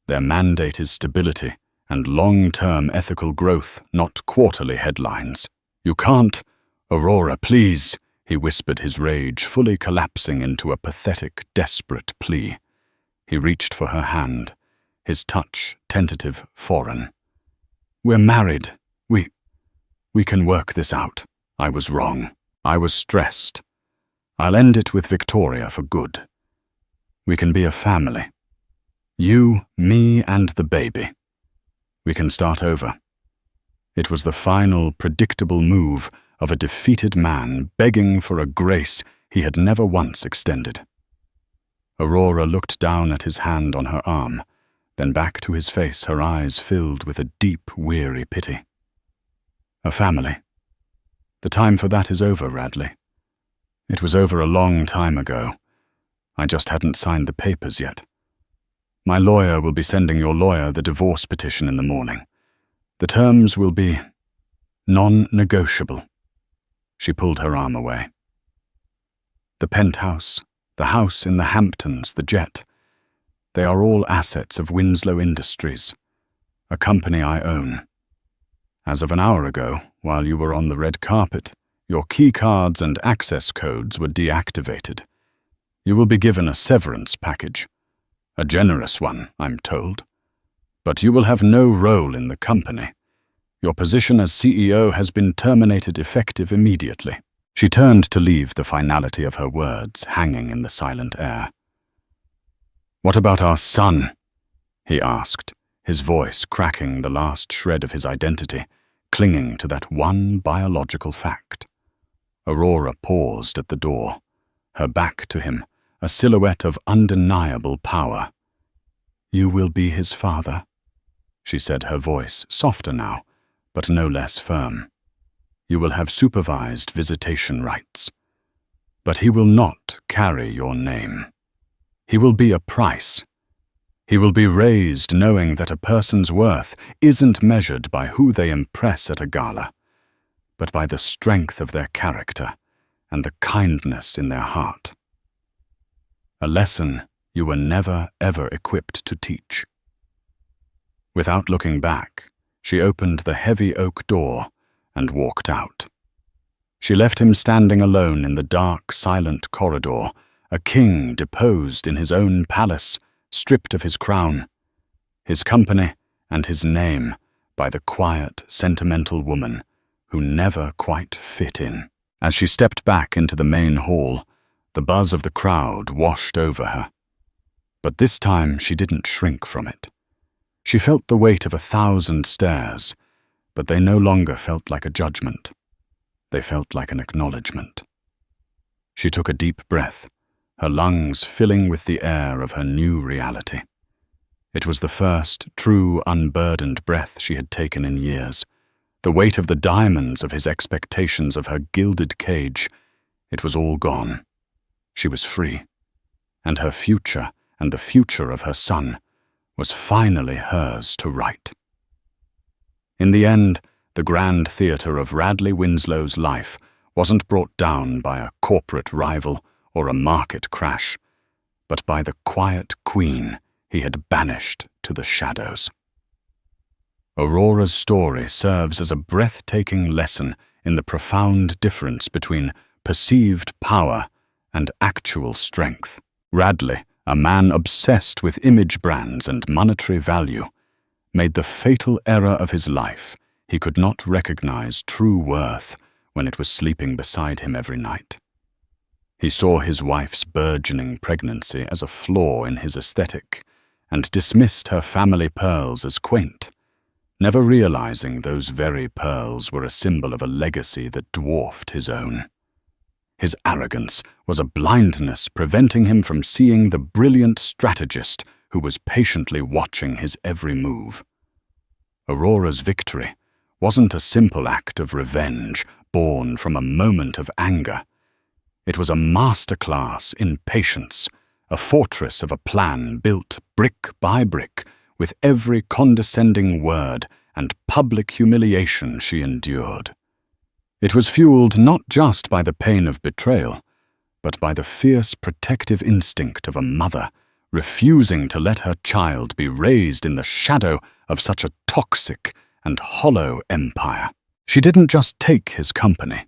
Speaker 1: Their mandate is stability and long-term ethical growth, not quarterly headlines. You can't... Aurora, please, he whispered, his rage fully collapsing into a pathetic, desperate plea. He reached for her hand, his touch tentative, foreign. We're married. We can work this out. I was wrong. I was stressed. I'll end it with Victoria for good. We can be a family. You, me, and the baby. We can start over. It was the final, predictable move of a defeated man begging for a grace he had never once extended. Aurora looked down at his hand on her arm, then back to his face, her eyes filled with a deep, weary pity. A family. The time for that is over, Radley. It was over a long time ago. I just hadn't signed the papers yet. My lawyer will be sending your lawyer the divorce petition in the morning. The terms will be non-negotiable. She pulled her arm away. The penthouse, the house in the Hamptons, the jet, they are all assets of Winslow Industries, a company I own. As of an hour ago, while you were on the red carpet, your key cards and access codes were deactivated. You will be given a severance package. A generous one, I'm told. But you will have no role in the company. Your position as CEO has been terminated effective immediately. She turned to leave the finality of her words hanging in the silent air. What about our son? He asked, his voice cracking the last shred of his identity, clinging to that one biological fact. Aurora paused at the door, her back to him, a silhouette of undeniable power. You will be his father, she said, her voice softer now, but no less firm. You will have supervised visitation rights. But he will not carry your name. He will be a price. He will be raised knowing that a person's worth isn't measured by who they impress at a gala, but by the strength of their character and the kindness in their heart. A lesson you were never, ever equipped to teach. Without looking back, she opened the heavy oak door and walked out. She left him standing alone in the dark, silent corridor, a king deposed in his own palace, stripped of his crown, his company, and his name by the quiet, sentimental woman who never quite fit in. As she stepped back into the main hall, the buzz of the crowd washed over her. But this time she didn't shrink from it. She felt the weight of 1,000 stares, but they no longer felt like a judgment. They felt like an acknowledgement. She took a deep breath, her lungs filling with the air of her new reality. It was the first true, unburdened breath she had taken in years. The weight of the diamonds of his expectations of her gilded cage, it was all gone. She was free, and her future and the future of her son was finally hers to write. In the end, the grand theatre of Radley Winslow's life wasn't brought down by a corporate rival or a market crash, but by the quiet queen he had banished to the shadows. Aurora's story serves as a breathtaking lesson in the profound difference between perceived power and actual strength. Radley, a man obsessed with image brands and monetary value, made the fatal error of his life. He could not recognize true worth when it was sleeping beside him every night. He saw his wife's burgeoning pregnancy as a flaw in his aesthetic and dismissed her family pearls as quaint, never realizing those very pearls were a symbol of a legacy that dwarfed his own. His arrogance was a blindness preventing him from seeing the brilliant strategist who was patiently watching his every move. Aurora's victory wasn't a simple act of revenge born from a moment of anger. It was a masterclass in patience, a fortress of a plan built brick by brick with every condescending word and public humiliation she endured. It was fueled not just by the pain of betrayal, but by the fierce protective instinct of a mother refusing to let her child be raised in the shadow of such a toxic and hollow empire. She didn't just take his company.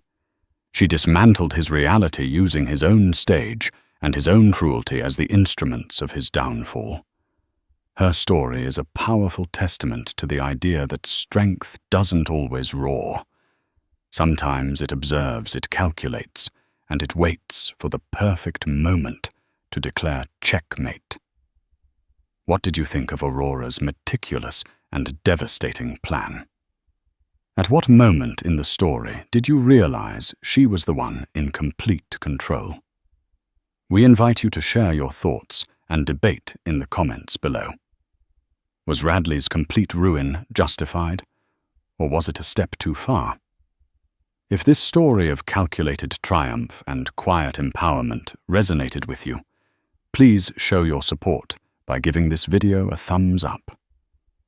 Speaker 1: She dismantled his reality using his own stage and his own cruelty as the instruments of his downfall. Her story is a powerful testament to the idea that strength doesn't always roar. Sometimes it observes, it calculates, and it waits for the perfect moment to declare checkmate. What did you think of Aurora's meticulous and devastating plan? At what moment in the story did you realize she was the one in complete control? We invite you to share your thoughts and debate in the comments below. Was Radley's complete ruin justified, or was it a step too far? If this story of calculated triumph and quiet empowerment resonated with you, please show your support by giving this video a thumbs up.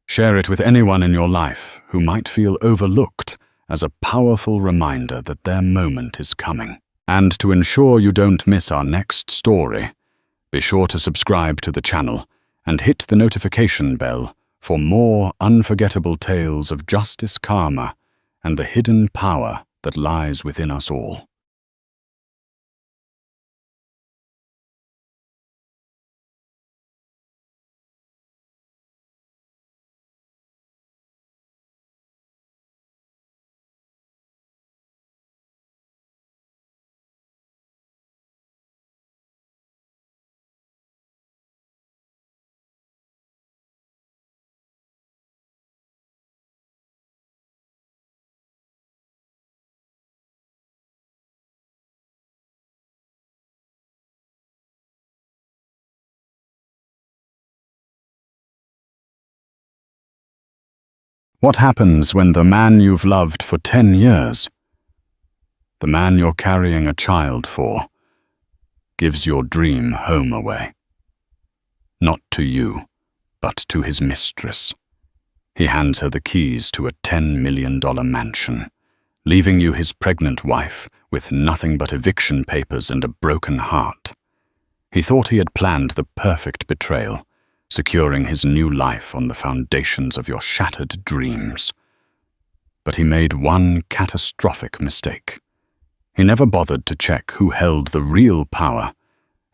Speaker 1: Share it with anyone in your life who might feel overlooked as a powerful reminder that their moment is coming. And to ensure you don't miss our next story, be sure to subscribe to the channel and hit the notification bell for more unforgettable tales of justice, karma, and the hidden power that lies within us all. What happens when the man you've loved for 10 years, the man you're carrying a child for, gives your dream home away? Not to you, but to his mistress. He hands her the keys to a $10 million mansion, leaving you his pregnant wife with nothing but eviction papers and a broken heart. He thought he had planned the perfect betrayal, securing his new life on the foundations of your shattered dreams. But he made one catastrophic mistake. He never bothered to check who held the real power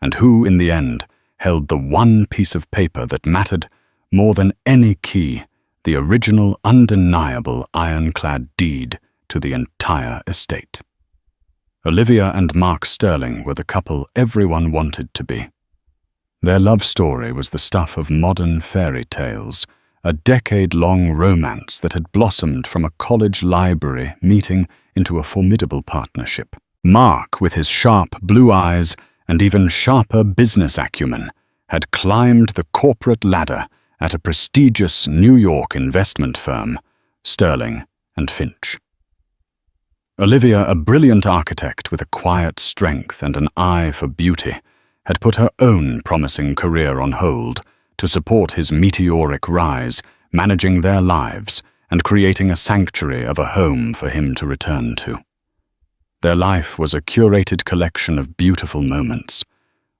Speaker 1: and who, in the end, held the one piece of paper that mattered more than any key, the original undeniable ironclad deed to the entire estate. Olivia and Mark Sterling were the couple everyone wanted to be. Their love story was the stuff of modern fairy tales, a decade-long romance that had blossomed from a college library meeting into a formidable partnership. Mark, with his sharp blue eyes and even sharper business acumen, had climbed the corporate ladder at a prestigious New York investment firm, Sterling and Finch. Olivia, a brilliant architect with a quiet strength and an eye for beauty, had put her own promising career on hold to support his meteoric rise, managing their lives and creating a sanctuary of a home for him to return to. Their life was a curated collection of beautiful moments: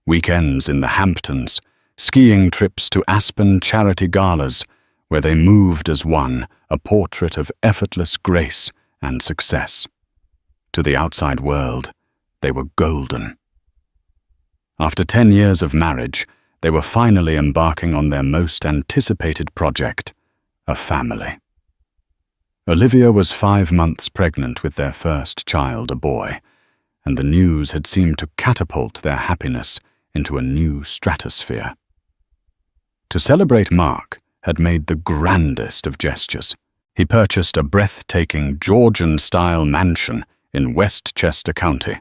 Speaker 1: weekends in the Hamptons, skiing trips to Aspen charity galas, where they moved as one, a portrait of effortless grace and success. To the outside world, they were golden. After 10 years of marriage, they were finally embarking on their most anticipated project, a family. Olivia was 5 months pregnant with their first child, a boy, and the news had seemed to catapult their happiness into a new stratosphere. To celebrate, Mark had made the grandest of gestures. He purchased a breathtaking Georgian-style mansion in Westchester County,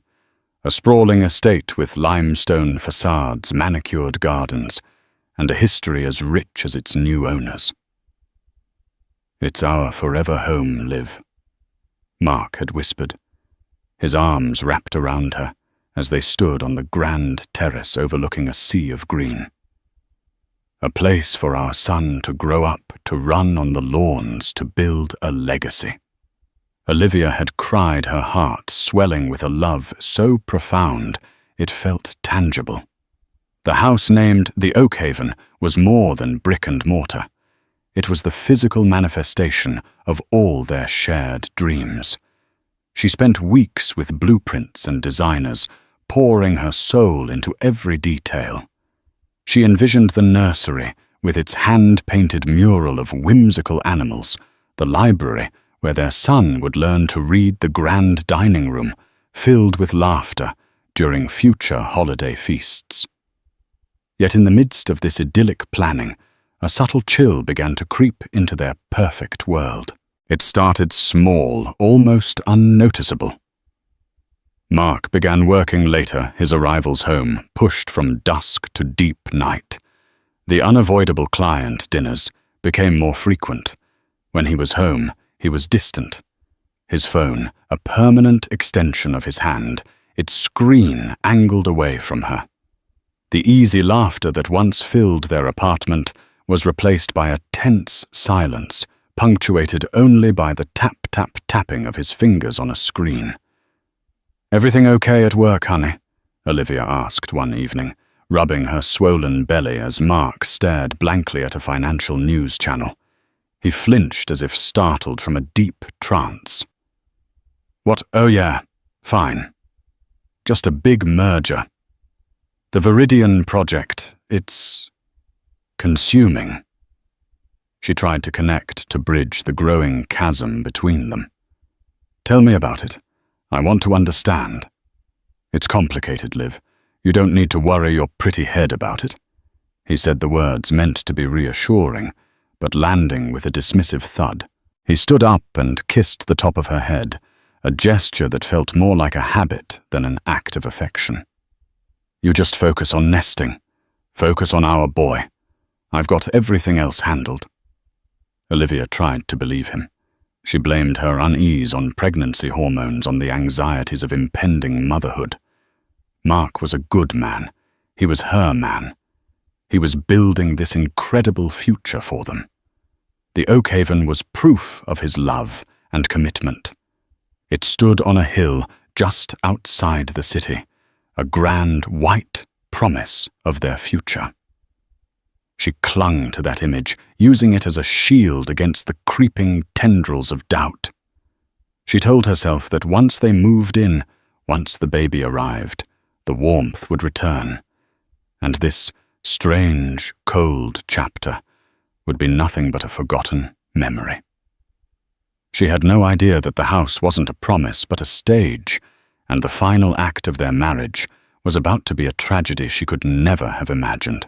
Speaker 1: a sprawling estate with limestone facades, manicured gardens, and a history as rich as its new owners. "It's our forever home, Liv," Mark had whispered, his arms wrapped around her as they stood on the grand terrace overlooking a sea of green. "A place for our son to grow up, to run on the lawns, to build a legacy." Olivia had cried, her heart swelling with a love so profound it felt tangible. The house named the Oakhaven was more than brick and mortar. It was the physical manifestation of all their shared dreams. She spent weeks with blueprints and designers, pouring her soul into every detail. She envisioned the nursery with its hand-painted mural of whimsical animals, the library where their son would learn to read, the grand dining room filled with laughter during future holiday feasts. Yet in the midst of this idyllic planning, a subtle chill began to creep into their perfect world. It started small, almost unnoticeable. Mark began working later, his arrivals home pushed from dusk to deep night. The unavoidable client dinners became more frequent. When he was home, he was distant. His phone, a permanent extension of his hand, its screen angled away from her. The easy laughter that once filled their apartment was replaced by a tense silence, punctuated only by the tap-tap-tapping of his fingers on a screen. "Everything okay at work, honey?" Olivia asked one evening, rubbing her swollen belly as Mark stared blankly at a financial news channel. He flinched as if startled from a deep trance. "What? Oh yeah, fine. Just a big merger. The Viridian project, it's consuming." She tried to connect, to bridge the growing chasm between them. "Tell me about it. I want to understand." "It's complicated, Liv. You don't need to worry your pretty head about it." He said the words meant to be reassuring, but landing with a dismissive thud. He stood up and kissed the top of her head, a gesture that felt more like a habit than an act of affection. "You just focus on nesting. Focus on our boy. I've got everything else handled." Olivia tried to believe him. She blamed her unease on pregnancy hormones, on the anxieties of impending motherhood. Mark was a good man. He was her man. He was building this incredible future for them. The Oakhaven was proof of his love and commitment. It stood on a hill just outside the city, a grand white promise of their future. She clung to that image, using it as a shield against the creeping tendrils of doubt. She told herself that once they moved in, once the baby arrived, the warmth would return, And this strange, cold chapter would be nothing but a forgotten memory. She had no idea that the house wasn't a promise but a stage, and the final act of their marriage was about to be a tragedy she could never have imagined.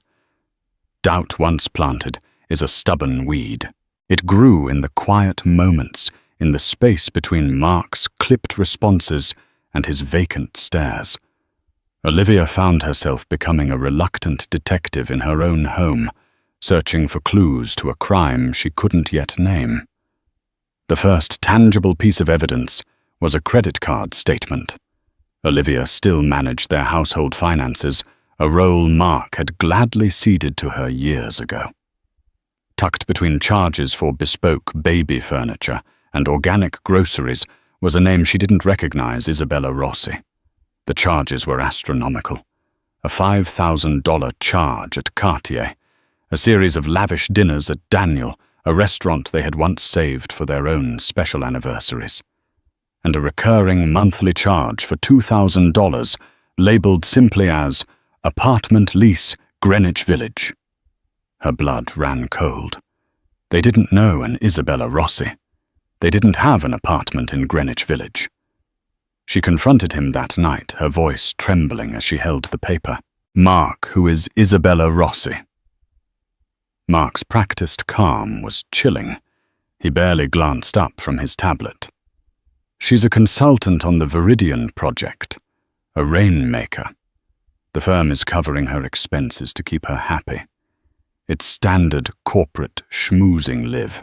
Speaker 1: Doubt once planted is a stubborn weed. It grew in the quiet moments, in the space between Mark's clipped responses and his vacant stares. Olivia found herself becoming a reluctant detective in her own home, searching for clues to a crime she couldn't yet name. The first tangible piece of evidence was a credit card statement. Olivia still managed their household finances, a role Mark had gladly ceded to her years ago. Tucked between charges for bespoke baby furniture and organic groceries was a name she didn't recognize: Isabella Rossi. The charges were astronomical. A $5,000 charge at Cartier, a series of lavish dinners at Daniel, a restaurant they had once saved for their own special anniversaries, and a recurring monthly charge for $2,000 labeled simply as Apartment Lease, Greenwich Village. Her blood ran cold. They didn't know an Isabella Rossi. They didn't have an apartment in Greenwich Village. She confronted him that night, her voice trembling as she held the paper. "Mark, who is Isabella Rossi?" Mark's practiced calm was chilling. He barely glanced up from his tablet. "She's a consultant on the Viridian project, a rainmaker. The firm is covering her expenses to keep her happy. It's standard corporate schmoozing live.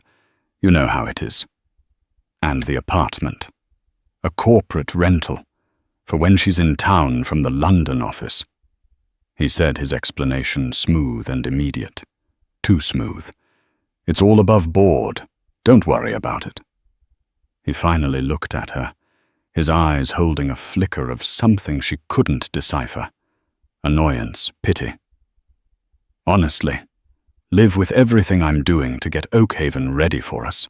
Speaker 1: You know how it is. And the apartment. A corporate rental, for when she's in town from the London office." He said, his explanation smooth and immediate. Too smooth. "It's all above board. Don't worry about it." He finally looked at her, his eyes holding a flicker of something she couldn't decipher. Annoyance, pity. "Honestly, Liv, with everything I'm doing to get Oakhaven ready for us,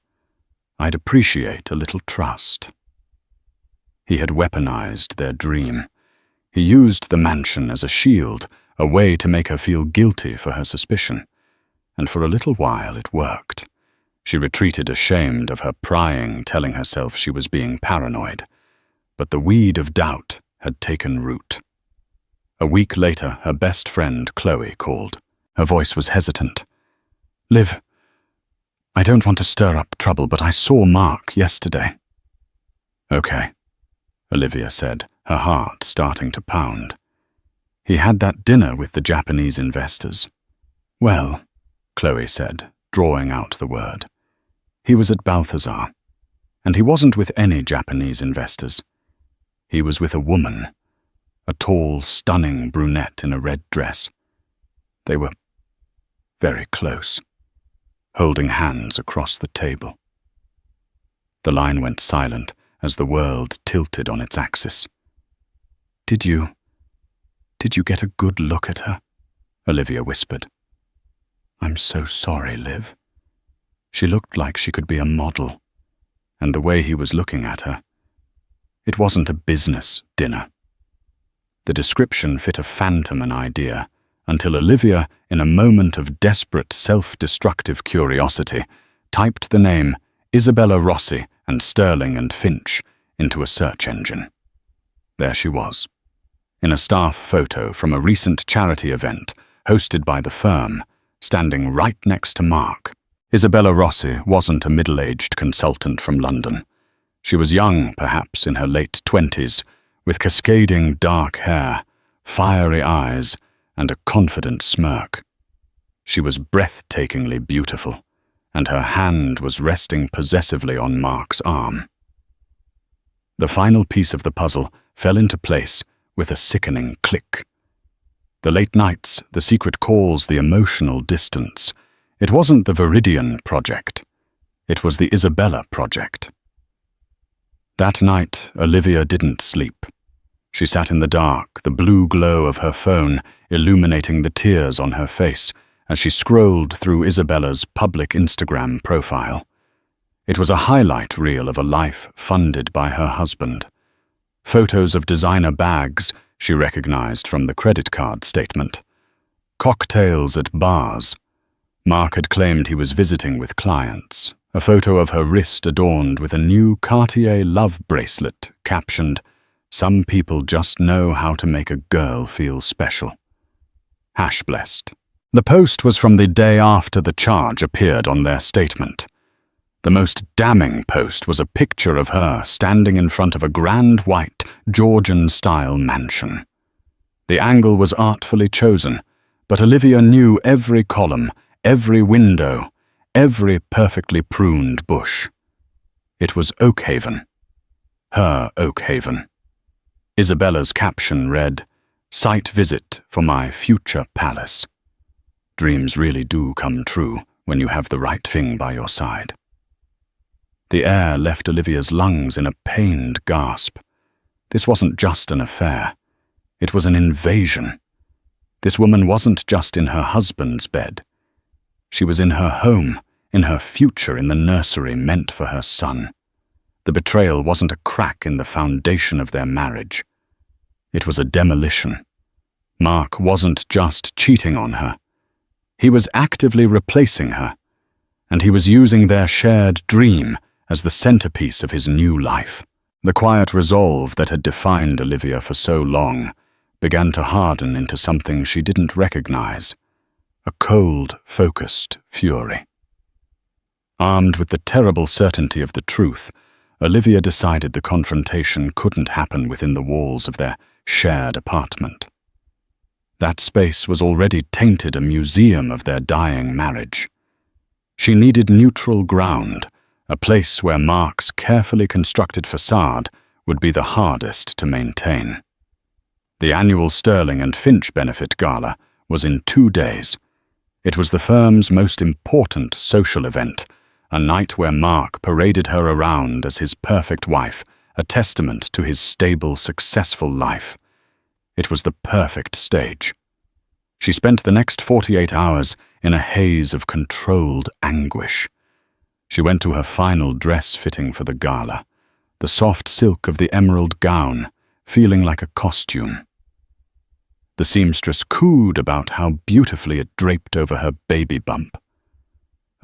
Speaker 1: I'd appreciate a little trust." He had weaponized their dream. He used the mansion as a shield, a way to make her feel guilty for her suspicion. And for a little while it worked. She retreated ashamed of her prying, telling herself she was being paranoid. But the weed of doubt had taken root. A week later, her best friend, Chloe, called. Her voice was hesitant. "Liv, I don't want to stir up trouble, but I saw Mark yesterday." "Okay," Olivia said, her heart starting to pound. "He had that dinner with the Japanese investors." "Well," Chloe said, drawing out the word, "he was at Balthazar, and he wasn't with any Japanese investors. He was with a woman, a tall, stunning brunette in a red dress. They were very close, holding hands across the table." The line went silent as the world tilted on its axis. Did you get a good look at her?" Olivia whispered. "I'm so sorry, Liv." She looked like she could be a model, and the way he was looking at her, it wasn't a business dinner. The description fit a phantom an idea, until Olivia, in a moment of desperate self-destructive curiosity, typed the name Isabella Rossi and Sterling and Finch into a search engine. There she was, in a staff photo from a recent charity event hosted by the firm, standing right next to Mark. Isabella Rossi wasn't a middle-aged consultant from London. She was young, perhaps in her late 20s, with cascading dark hair, fiery eyes, and a confident smirk. She was breathtakingly beautiful, and her hand was resting possessively on Mark's arm. The final piece of the puzzle fell into place with a sickening click. The late nights, the secret calls, the emotional distance. It wasn't the Viridian project. It was the Isabella project. That night, Olivia didn't sleep. She sat in the dark, the blue glow of her phone illuminating the tears on her face as she scrolled through Isabella's public Instagram profile. It was a highlight reel of a life funded by her husband. Photos of designer bags she recognized from the credit card statement. Cocktails at bars. Mark had claimed he was visiting with clients. A photo of her wrist adorned with a new Cartier love bracelet captioned, "Some people just know how to make a girl feel special." Hash blessed. The post was from the day after the charge appeared on their statement. The most damning post was a picture of her standing in front of a grand white Georgian-style mansion. The angle was artfully chosen, but Olivia knew every column, every window, every perfectly pruned bush. It was Oakhaven. Her Oakhaven. Isabella's caption read, "Site visit for my future palace." Dreams really do come true when you have the right thing by your side. The air left Olivia's lungs in a pained gasp. This wasn't just an affair. It was an invasion. This woman wasn't just in her husband's bed. She was in her home, in her future, in the nursery meant for her son. The betrayal wasn't a crack in the foundation of their marriage. It was a demolition. Mark wasn't just cheating on her. He was actively replacing her, and he was using their shared dream as the centerpiece of his new life. The quiet resolve that had defined Olivia for so long began to harden into something she didn't recognize, a cold, focused fury. Armed with the terrible certainty of the truth, Olivia decided the confrontation couldn't happen within the walls of their shared apartment. That space was already tainted a museum of their dying marriage. She needed neutral ground, a place where Mark's carefully constructed facade would be the hardest to maintain. The annual Sterling and Finch benefit gala was in 2 days. It was the firm's most important social event, a night where Mark paraded her around as his perfect wife, a testament to his stable, successful life. It was the perfect stage. She spent the next 48 hours in a haze of controlled anguish. She went to her final dress fitting for the gala, the soft silk of the emerald gown, feeling like a costume. The seamstress cooed about how beautifully it draped over her baby bump.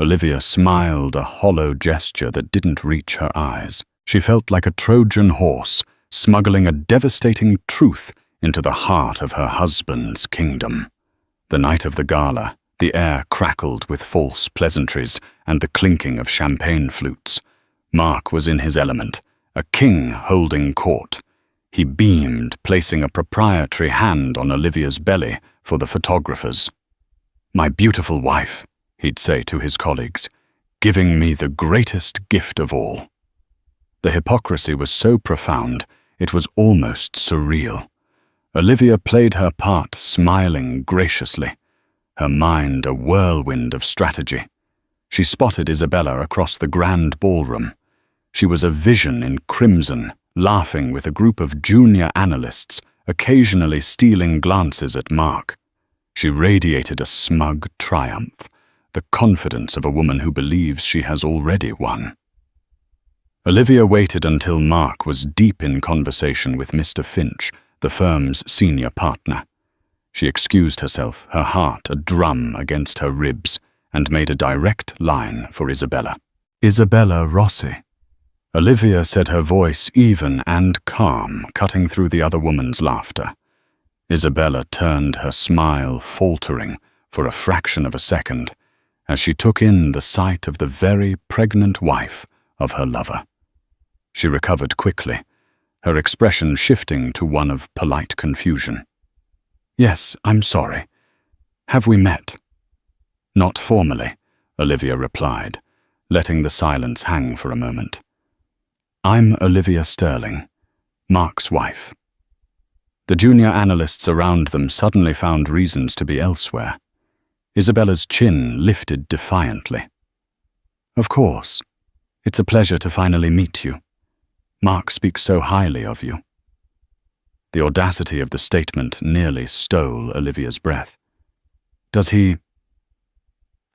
Speaker 1: Olivia smiled, a hollow gesture that didn't reach her eyes. She felt like a Trojan horse, smuggling a devastating truth into the heart of her husband's kingdom. The night of the gala, the air crackled with false pleasantries and the clinking of champagne flutes. Mark was in his element, a king holding court. He beamed, placing a proprietary hand on Olivia's belly for the photographers. "My beautiful wife," he'd say to his colleagues, "giving me the greatest gift of all." The hypocrisy was so profound, it was almost surreal. Olivia played her part, smiling graciously, her mind a whirlwind of strategy. She spotted Isabella across the grand ballroom. She was a vision in crimson, laughing with a group of junior analysts, occasionally stealing glances at Mark. She radiated a smug triumph, the confidence of a woman who believes she has already won. Olivia waited until Mark was deep in conversation with Mr. Finch, the firm's senior partner. She excused herself, her heart a drum against her ribs, and made a direct line for Isabella. "Isabella Rossi." Olivia said, her voice even and calm, cutting through the other woman's laughter. Isabella turned, her smile faltering for a fraction of a second, as she took in the sight of the very pregnant wife of her lover. She recovered quickly, her expression shifting to one of polite confusion. "Yes, I'm sorry. Have we met?" "Not formally," Olivia replied, letting the silence hang for a moment. "I'm Olivia Sterling, Mark's wife." The junior analysts around them suddenly found reasons to be elsewhere. Isabella's chin lifted defiantly. "Of course. It's a pleasure to finally meet you. Mark speaks so highly of you." The audacity of the statement nearly stole Olivia's breath. "Does he—"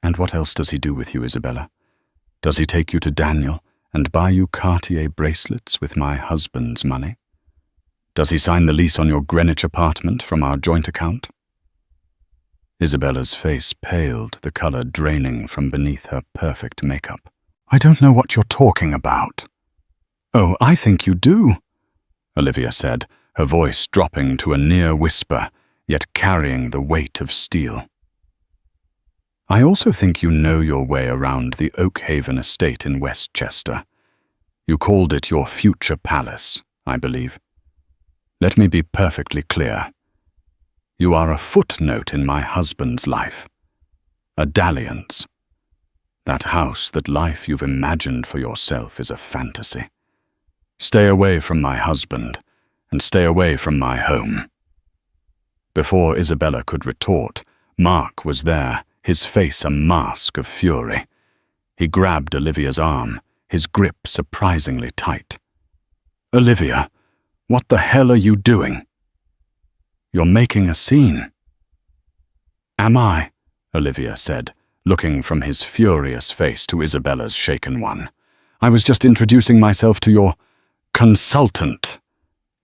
Speaker 1: "And what else does he do with you, Isabella? Does he take you to Daniel and buy you Cartier bracelets with my husband's money? Does he sign the lease on your Greenwich apartment from our joint account?" Isabella's face paled, the color draining from beneath her perfect makeup. I don't know what you're talking about. Oh, I think you do, Olivia said, her voice dropping to a near whisper, yet carrying the weight of steel. I also think you know your way around the Oakhaven estate in Westchester. You called it your future palace, I believe. Let me be perfectly clear. You are a footnote in my husband's life. A dalliance. That house, that life you've imagined for yourself is a fantasy. Stay away from my husband, and stay away from my home. Before Isabella could retort, Mark was there, his face a mask of fury. He grabbed Olivia's arm, his grip surprisingly tight. Olivia, what the hell are you doing? You're making a scene. Am I? Olivia said, looking from his furious face to Isabella's shaken one. I was just introducing myself to your consultant.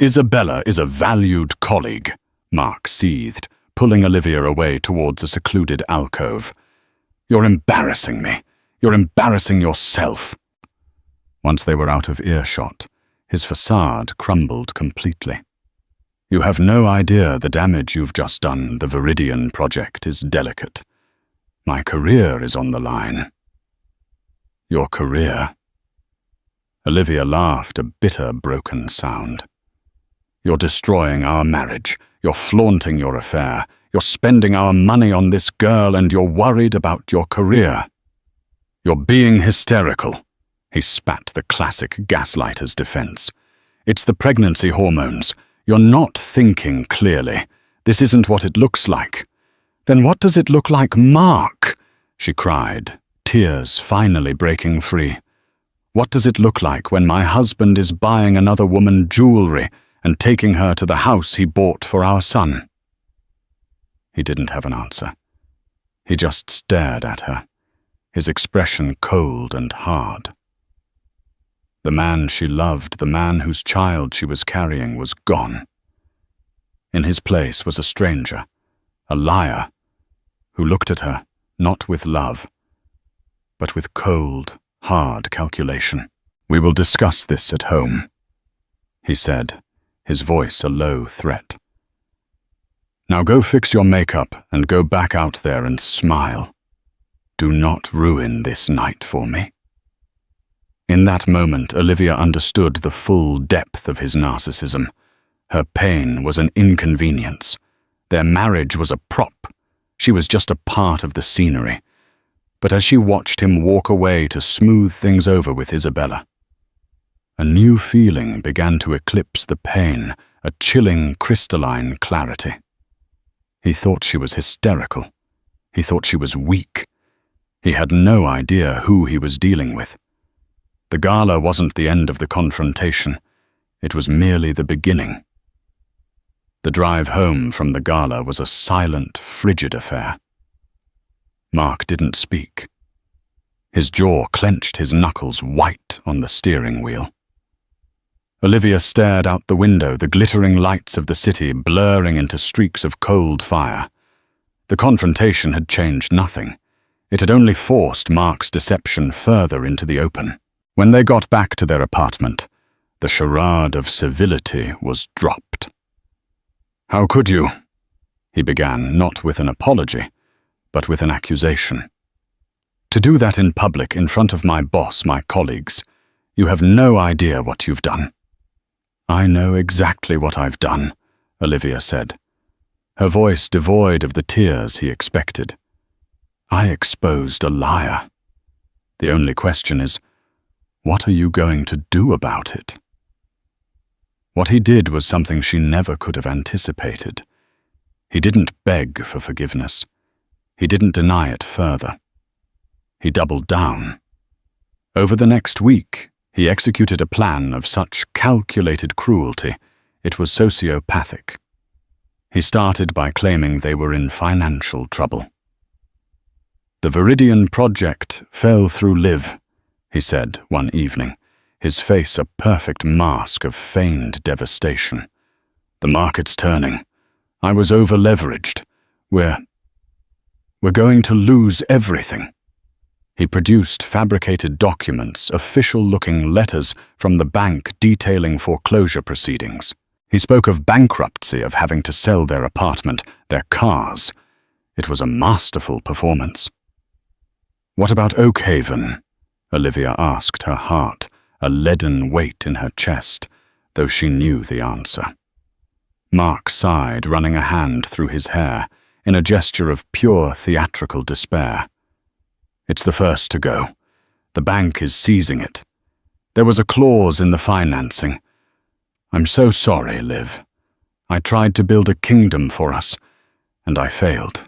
Speaker 1: Isabella is a valued colleague, Mark seethed, pulling Olivia away towards a secluded alcove. You're embarrassing me. You're embarrassing yourself. Once they were out of earshot, his facade crumbled completely. You have no idea the damage you've just done. The Viridian project is delicate. My career is on the line. Your career? Olivia laughed, a bitter, broken sound. You're destroying our marriage. You're flaunting your affair. You're spending our money on this girl, and you're worried about your career. You're being hysterical. He spat the classic gaslighter's defense. It's the pregnancy hormones. You're not thinking clearly. This isn't what it looks like. Then what does it look like, Mark? She cried, tears finally breaking free. What does it look like when my husband is buying another woman jewelry and taking her to the house he bought for our son? He didn't have an answer. He just stared at her, his expression cold and hard. The man she loved, the man whose child she was carrying, was gone. In his place was a stranger, a liar, who looked at her, not with love, but with cold, hard calculation. We will discuss this at home, he said, his voice a low threat. Now go fix your makeup and go back out there and smile. Do not ruin this night for me. In that moment, Olivia understood the full depth of his narcissism. Her pain was an inconvenience. Their marriage was a prop. She was just a part of the scenery. But as she watched him walk away to smooth things over with Isabella, a new feeling began to eclipse the pain, a chilling, crystalline clarity. He thought she was hysterical. He thought she was weak. He had no idea who he was dealing with. The gala wasn't the end of the confrontation. It was merely the beginning. The drive home from the gala was a silent, frigid affair. Mark didn't speak. His jaw clenched, his knuckles white on the steering wheel. Olivia stared out the window, the glittering lights of the city blurring into streaks of cold fire. The confrontation had changed nothing. It had only forced Mark's deception further into the open. When they got back to their apartment, the charade of civility was dropped. How could you? He began, not with an apology, but with an accusation. To do that in public, in front of my boss, my colleagues, you have no idea what you've done. I know exactly what I've done, Olivia said, her voice devoid of the tears he expected. I exposed a liar. The only question is, what are you going to do about it? What he did was something she never could have anticipated. He didn't beg for forgiveness. He didn't deny it further. He doubled down. Over the next week, he executed a plan of such calculated cruelty, it was sociopathic. He started by claiming they were in financial trouble. The Viridian project fell through Liv, he said one evening, his face a perfect mask of feigned devastation. The market's turning. I was over-leveraged. We're going to lose everything." He produced fabricated documents, official-looking letters from the bank detailing foreclosure proceedings. He spoke of bankruptcy, of having to sell their apartment, their cars. It was a masterful performance. "What about Oakhaven?" Olivia asked, her heart a leaden weight in her chest, though she knew the answer. Mark sighed, running a hand through his hair, in a gesture of pure theatrical despair. "It's the first to go. The bank is seizing it. There was a clause in the financing. I'm so sorry, Liv. I tried to build a kingdom for us, and I failed."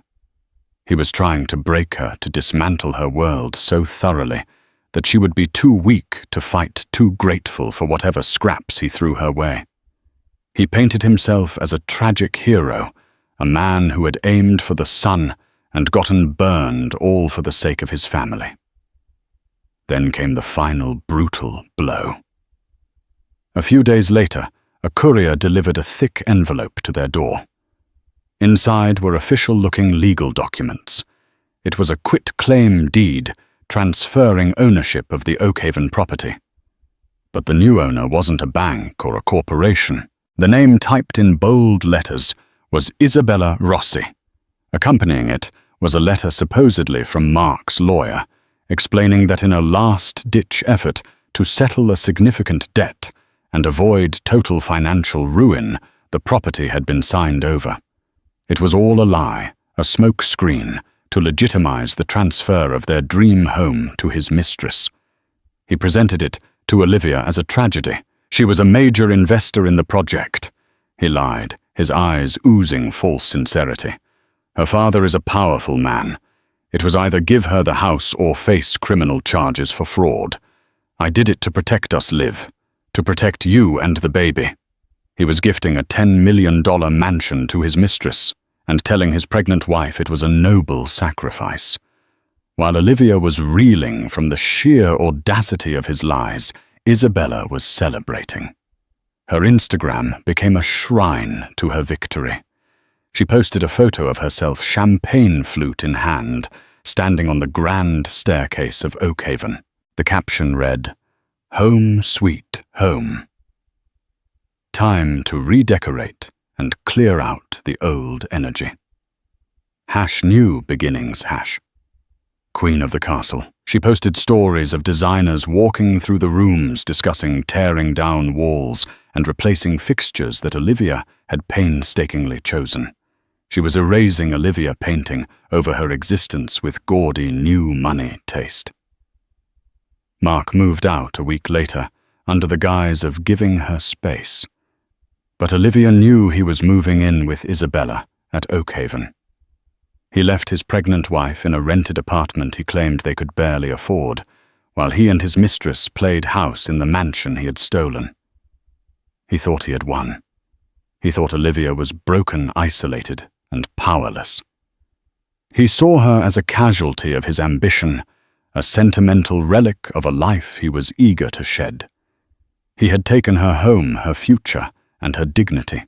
Speaker 1: He was trying to break her, to dismantle her world so thoroughly that she would be too weak to fight, too grateful for whatever scraps he threw her way. He painted himself as a tragic hero, a man who had aimed for the sun and gotten burned, all for the sake of his family. Then came the final brutal blow. A few days later, a courier delivered a thick envelope to their door. Inside were official-looking legal documents. It was a quit-claim deed transferring ownership of the Oakhaven property. But the new owner wasn't a bank or a corporation. The name typed in bold letters was Isabella Rossi. Accompanying it was a letter supposedly from Mark's lawyer, explaining that in a last-ditch effort to settle a significant debt and avoid total financial ruin, the property had been signed over. It was all a lie, a smoke screen, to legitimize the transfer of their dream home to his mistress. He presented it to Olivia as a tragedy. She was a major investor in the project. He lied, his eyes oozing false sincerity. Her father is a powerful man. It was either give her the house or face criminal charges for fraud. I did it to protect us, Liv. To protect you and the baby. He was gifting a $10 million mansion to his mistress and telling his pregnant wife it was a noble sacrifice. While Olivia was reeling from the sheer audacity of his lies, Isabella was celebrating. Her Instagram became a shrine to her victory. She posted a photo of herself, champagne flute in hand, standing on the grand staircase of Oakhaven. The caption read, "Home sweet home. Time to redecorate and clear out the old energy. #new beginnings #. Queen of the castle. She posted stories of designers walking through the rooms discussing tearing down walls and replacing fixtures that Olivia had painstakingly chosen. She was erasing Olivia painting over her existence with gaudy new money taste. Mark moved out a week later under the guise of giving her space. But Olivia knew he was moving in with Isabella at Oakhaven. He left his pregnant wife in a rented apartment he claimed they could barely afford, while he and his mistress played house in the mansion he had stolen. He thought he had won. He thought Olivia was broken, isolated, and powerless. He saw her as a casualty of his ambition, a sentimental relic of a life he was eager to shed. He had taken her home, her future, and her dignity.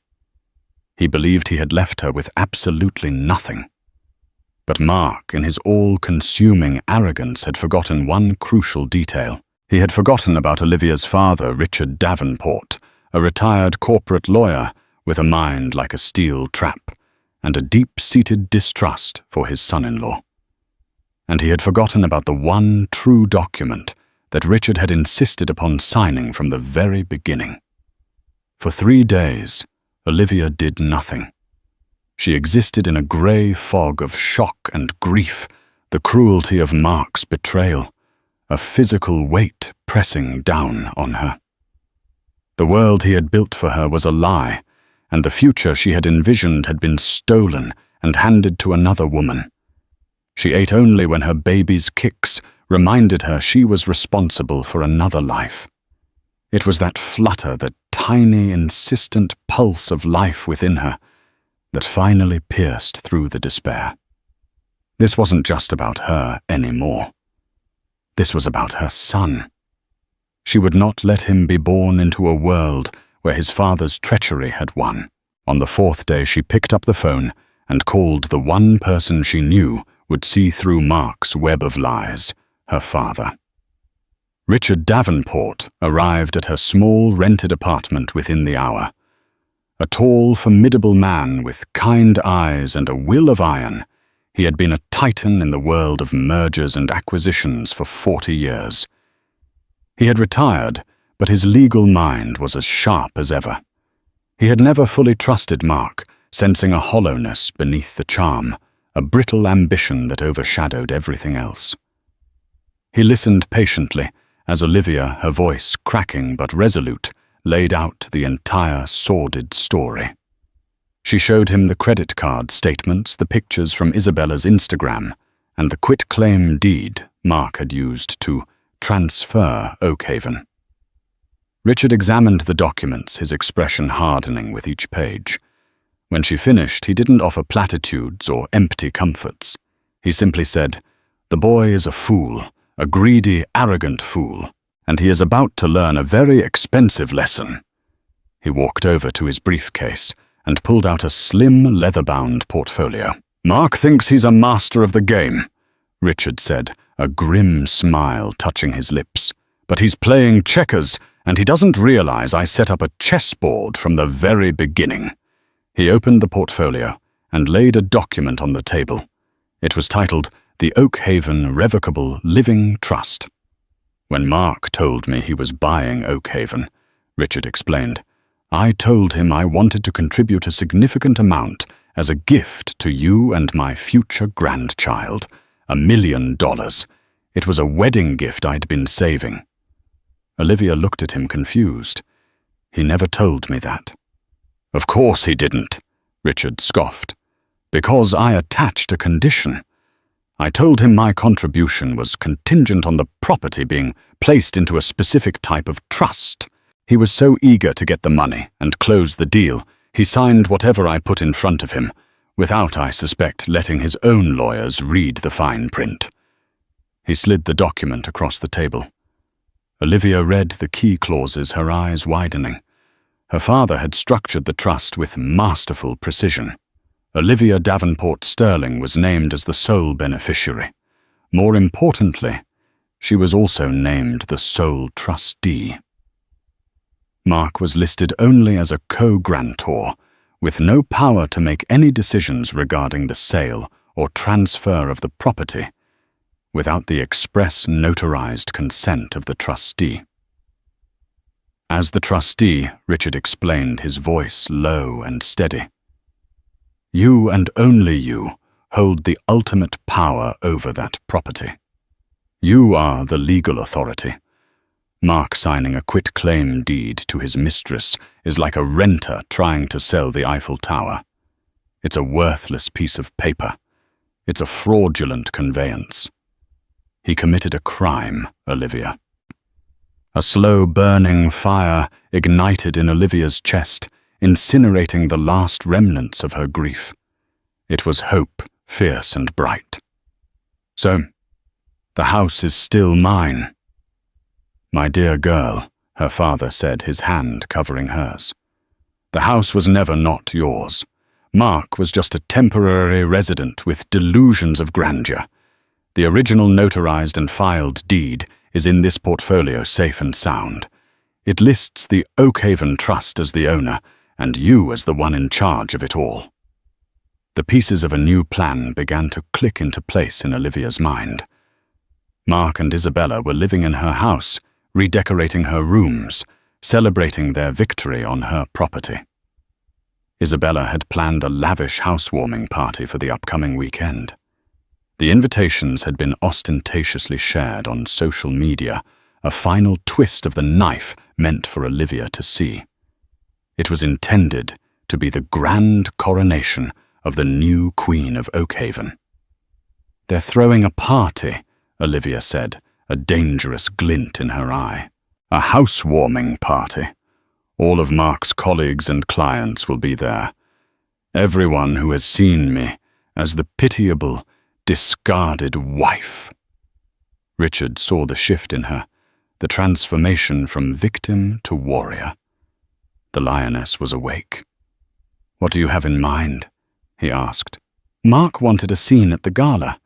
Speaker 1: He believed he had left her with absolutely nothing. But Mark, in his all-consuming arrogance, had forgotten one crucial detail. He had forgotten about Olivia's father, Richard Davenport, a retired corporate lawyer with a mind like a steel trap, and a deep-seated distrust for his son-in-law. And he had forgotten about the one true document that Richard had insisted upon signing from the very beginning. For 3 days, Olivia did nothing. She existed in a grey fog of shock and grief, the cruelty of Mark's betrayal, a physical weight pressing down on her. The world he had built for her was a lie, and the future she had envisioned had been stolen and handed to another woman. She ate only when her baby's kicks reminded her she was responsible for another life. It was that flutter, that tiny, insistent pulse of life within her, that finally pierced through the despair. This wasn't just about her anymore. This was about her son. She would not let him be born into a world where his father's treachery had won. On the 4th day, she picked up the phone and called the one person she knew would see through Mark's web of lies, her father. Richard Davenport arrived at her small rented apartment within the hour. A tall, formidable man with kind eyes and a will of iron, he had been a titan in the world of mergers and acquisitions for 40 years. He had retired, but his legal mind was as sharp as ever. He had never fully trusted Mark, sensing a hollowness beneath the charm, a brittle ambition that overshadowed everything else. He listened patiently as Olivia, her voice cracking but resolute, laid out the entire sordid story. She showed him the credit card statements, the pictures from Isabella's Instagram, and the quitclaim deed Mark had used to transfer Oakhaven. Richard examined the documents, his expression hardening with each page. When she finished, he didn't offer platitudes or empty comforts. He simply said, "The boy is a fool, a greedy, arrogant fool, and he is about to learn a very expensive lesson." He walked over to his briefcase and pulled out a slim, leather-bound portfolio. "Mark thinks he's a master of the game," Richard said, a grim smile touching his lips. "But he's playing checkers, and he doesn't realize I set up a chessboard from the very beginning." He opened the portfolio and laid a document on the table. It was titled The Oakhaven Revocable Living Trust. "When Mark told me he was buying Oakhaven," Richard explained, "I told him I wanted to contribute a significant amount as a gift to you and my future grandchild, $1 million. It was a wedding gift I'd been saving." Olivia looked at him confused. "He never told me that." "Of course he didn't," Richard scoffed. "Because I attached a condition. I told him my contribution was contingent on the property being placed into a specific type of trust. He was so eager to get the money and close the deal, he signed whatever I put in front of him, without, I suspect, letting his own lawyers read the fine print." He slid the document across the table. Olivia read the key clauses, her eyes widening. Her father had structured the trust with masterful precision. Olivia Davenport Sterling was named as the sole beneficiary. More importantly, she was also named the sole trustee. Mark was listed only as a co-grantor, with no power to make any decisions regarding the sale or transfer of the property, without the express notarized consent of the trustee. As the trustee, Richard explained, his voice low and steady, "You and only you hold the ultimate power over that property. You are the legal authority. Mark signing a quitclaim deed to his mistress is like a renter trying to sell the Eiffel Tower. It's a worthless piece of paper. It's a fraudulent conveyance. He committed a crime, Olivia." A slow burning fire ignited in Olivia's chest, incinerating the last remnants of her grief. It was hope, fierce and bright. "So, the house is still mine." "My dear girl," her father said, his hand covering hers. "The house was never not yours. Mark was just a temporary resident with delusions of grandeur. The original notarized and filed deed is in this portfolio, safe and sound. It lists the Oakhaven Trust as the owner, and you as the one in charge of it all." The pieces of a new plan began to click into place in Olivia's mind. Mark and Isabella were living in her house, redecorating her rooms, celebrating their victory on her property. Isabella had planned a lavish housewarming party for the upcoming weekend. The invitations had been ostentatiously shared on social media, a final twist of the knife meant for Olivia to see. It was intended to be the grand coronation of the new Queen of Oakhaven. "They're throwing a party," Olivia said, a dangerous glint in her eye. "A housewarming party. All of Mark's colleagues and clients will be there. Everyone who has seen me as the pitiable, discarded wife." Richard saw the shift in her, the transformation from victim to warrior. The lioness was awake. "What do you have in mind?" he asked. "Mark wanted a scene at the gala.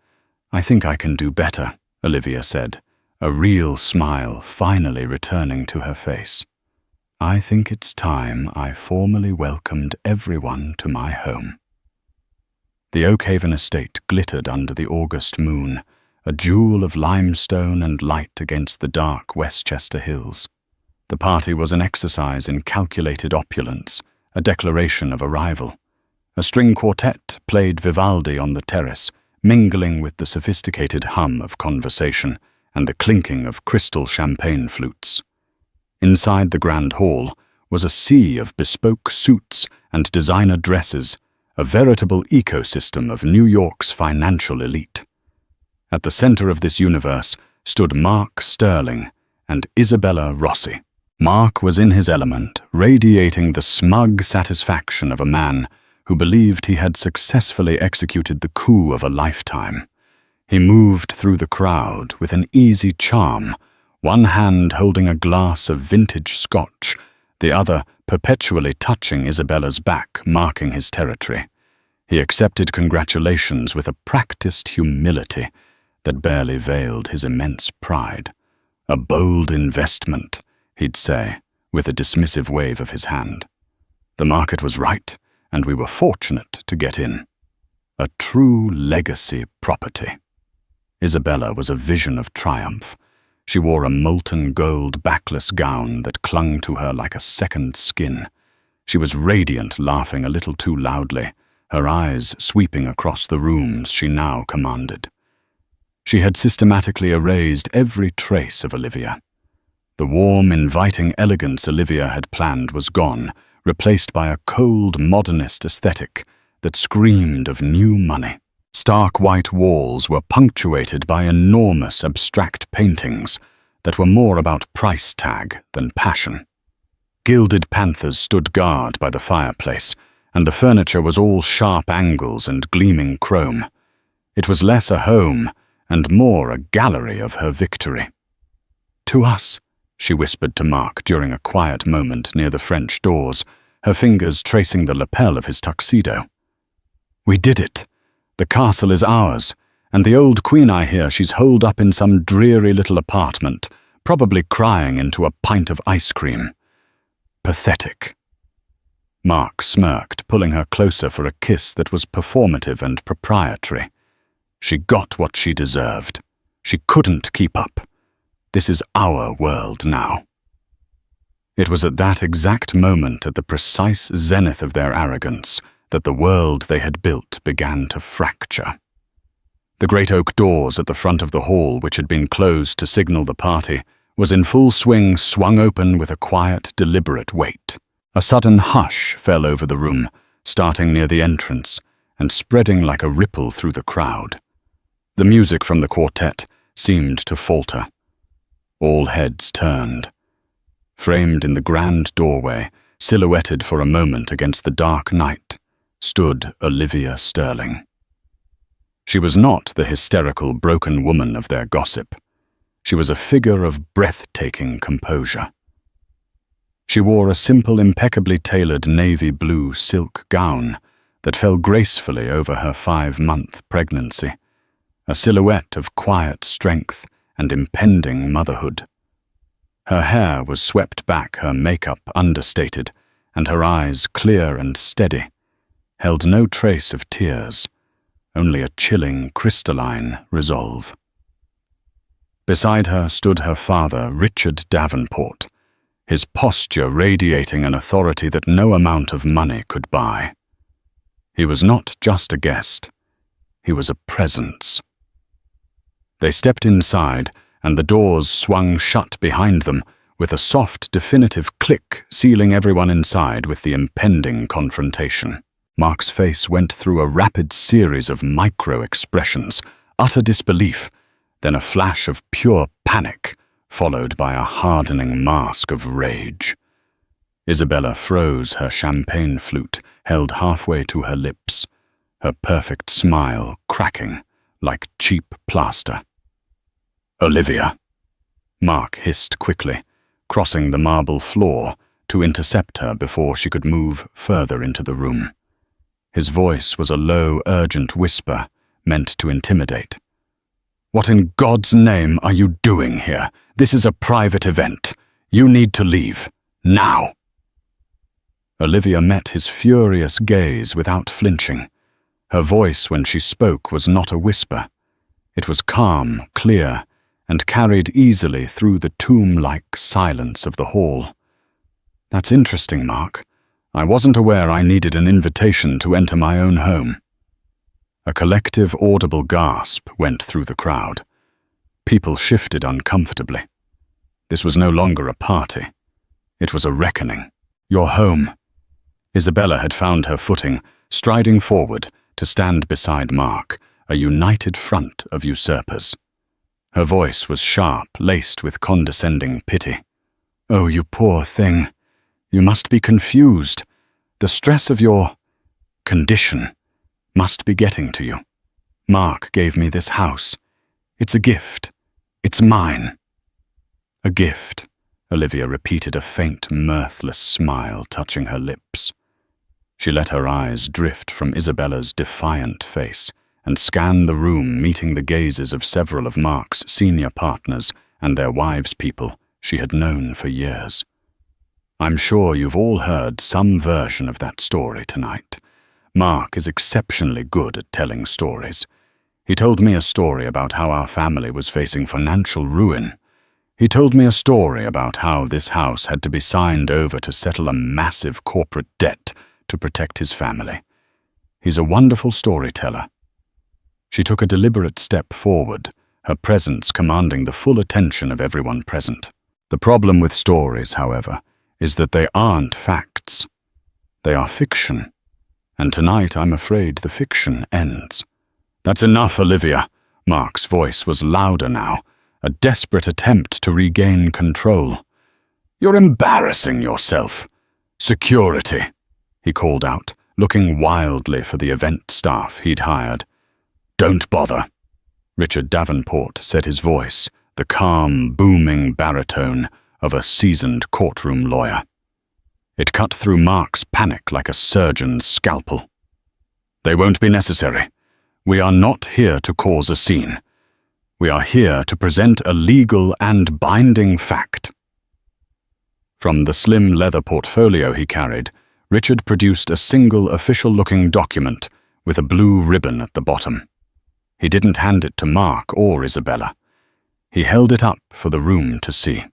Speaker 1: "I think I can do better," Olivia said, a real smile finally returning to her face. "I think it's time I formally welcomed everyone to my home." The Oakhaven estate glittered under the August moon, a jewel of limestone and light against the dark Westchester hills. The party was an exercise in calculated opulence, a declaration of arrival. A string quartet played Vivaldi on the terrace, mingling with the sophisticated hum of conversation and the clinking of crystal champagne flutes. Inside the grand hall was a sea of bespoke suits and designer dresses, a veritable ecosystem of New York's financial elite. At the center of this universe stood Mark Sterling and Isabella Rossi. Mark was in his element, radiating the smug satisfaction of a man who believed he had successfully executed the coup of a lifetime. He moved through the crowd with an easy charm, one hand holding a glass of vintage scotch, the other perpetually touching Isabella's back, marking his territory. He accepted congratulations with a practiced humility that barely veiled his immense pride. "A bold investment," he'd say, with a dismissive wave of his hand. "The market was right, and we were fortunate to get in. A true legacy property." Isabella was a vision of triumph. She wore a molten gold backless gown that clung to her like a second skin. She was radiant, laughing a little too loudly, her eyes sweeping across the rooms she now commanded. She had systematically erased every trace of Olivia. The warm, inviting elegance Olivia had planned was gone, replaced by a cold, modernist aesthetic that screamed of new money. Stark white walls were punctuated by enormous abstract paintings that were more about price tag than passion. Gilded panthers stood guard by the fireplace, and the furniture was all sharp angles and gleaming chrome. It was less a home and more a gallery of her victory. "To us," she whispered to Mark during a quiet moment near the French doors, her fingers tracing the lapel of his tuxedo. "We did it. The castle is ours, and the old queen, I hear, she's holed up in some dreary little apartment, probably crying into a pint of ice cream. Pathetic." Mark smirked, pulling her closer for a kiss that was performative and proprietary. She got what she deserved. She couldn't keep up. This is our world now. It was at that exact moment, at the precise zenith of their arrogance, that the world they had built began to fracture. The great oak doors at the front of the hall, which had been closed to signal the party, was in full swing, swung open with a quiet, deliberate weight. A sudden hush fell over the room, starting near the entrance and spreading like a ripple through the crowd. The music from the quartet seemed to falter. All heads turned. Framed in the grand doorway, silhouetted for a moment against the dark night, stood Olivia Sterling. She was not the hysterical, broken woman of their gossip. She was a figure of breathtaking composure. She wore a simple, impeccably tailored navy blue silk gown that fell gracefully over her 5-month pregnancy, a silhouette of quiet strength and impending motherhood. Her hair was swept back, her makeup understated, and her eyes, clear and steady, held no trace of tears, only a chilling, crystalline resolve. Beside her stood her father, Richard Davenport, his posture radiating an authority that no amount of money could buy. He was not just a guest, he was a presence. They stepped inside, and the doors swung shut behind them with a soft, definitive click, sealing everyone inside with the impending confrontation. Mark's face went through a rapid series of micro-expressions, utter disbelief, then a flash of pure panic, followed by a hardening mask of rage. Isabella froze, her champagne flute held halfway to her lips, her perfect smile cracking like cheap plaster. "Olivia," Mark hissed quickly, crossing the marble floor to intercept her before she could move further into the room. His voice was a low, urgent whisper meant to intimidate. What in God's name are you doing here? This is a private event. You need to leave. Now. Olivia met his furious gaze without flinching. Her voice when she spoke was not a whisper. It was calm, clear, and carried easily through the tomb-like silence of the hall. That's interesting, Mark. I wasn't aware I needed an invitation to enter my own home. A collective audible gasp went through the crowd. People shifted uncomfortably. This was no longer a party. It was a reckoning. Your home. Isabella had found her footing, striding forward to stand beside Mark, a united front of usurpers. Her voice was sharp, laced with condescending pity. Oh, you poor thing. You must be confused. The stress of your condition must be getting to you. Mark gave me this house. It's a gift. It's mine. A gift, Olivia repeated, a faint, mirthless smile touching her lips. She let her eyes drift from Isabella's defiant face and scan the room, meeting the gazes of several of Mark's senior partners and their wives' people she had known for years. I'm sure you've all heard some version of that story tonight. Mark is exceptionally good at telling stories. He told me a story about how our family was facing financial ruin. He told me a story about how this house had to be signed over to settle a massive corporate debt to protect his family. He's a wonderful storyteller. She took a deliberate step forward, her presence commanding the full attention of everyone present. The problem with stories, however, is that they aren't facts. They are fiction. And tonight, I'm afraid, the fiction ends. That's enough, Olivia. Mark's voice was louder now, a desperate attempt to regain control. You're embarrassing yourself. Security, he called out, looking wildly for the event staff he'd hired. Don't bother. Richard Davenport said, his voice the calm, booming baritone of a seasoned courtroom lawyer. It cut through Mark's panic like a surgeon's scalpel. They won't be necessary. We are not here to cause a scene. We are here to present a legal and binding fact. From the slim leather portfolio he carried, Richard produced a single official-looking document with a blue ribbon at the bottom. He didn't hand it to Mark or Isabella. He held it up for the room to see.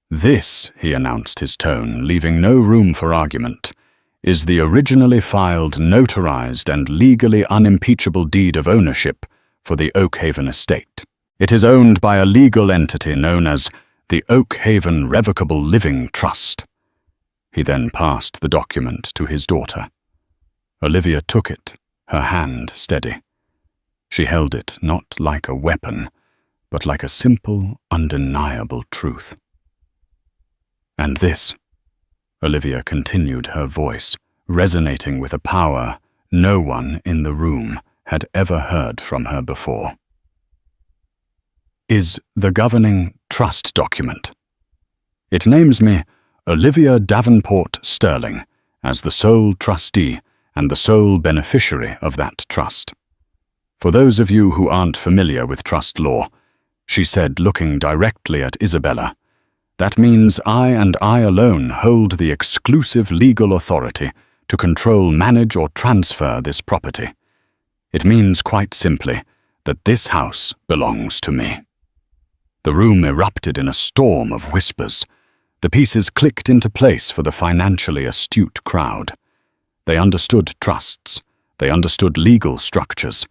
Speaker 1: This, he announced, his tone leaving no room for argument, is the originally filed, notarized, and legally unimpeachable deed of ownership for the Oakhaven estate. It is owned by a legal entity known as the Oakhaven Revocable Living Trust. He then passed the document to his daughter. Olivia took it, her hand steady. She held it not like a weapon, but like a simple, undeniable truth. And this, Olivia continued, her voice resonating with a power no one in the room had ever heard from her before, is the governing trust document. It names me Olivia Davenport Sterling as the sole trustee and the sole beneficiary of that trust. For those of you who aren't familiar with trust law, she said, looking directly at Isabella, that means I and I alone hold the exclusive legal authority to control, manage, or transfer this property. It means, quite simply, that this house belongs to me. The room erupted in a storm of whispers. The pieces clicked into place for the financially astute crowd. They understood trusts, they understood legal structures,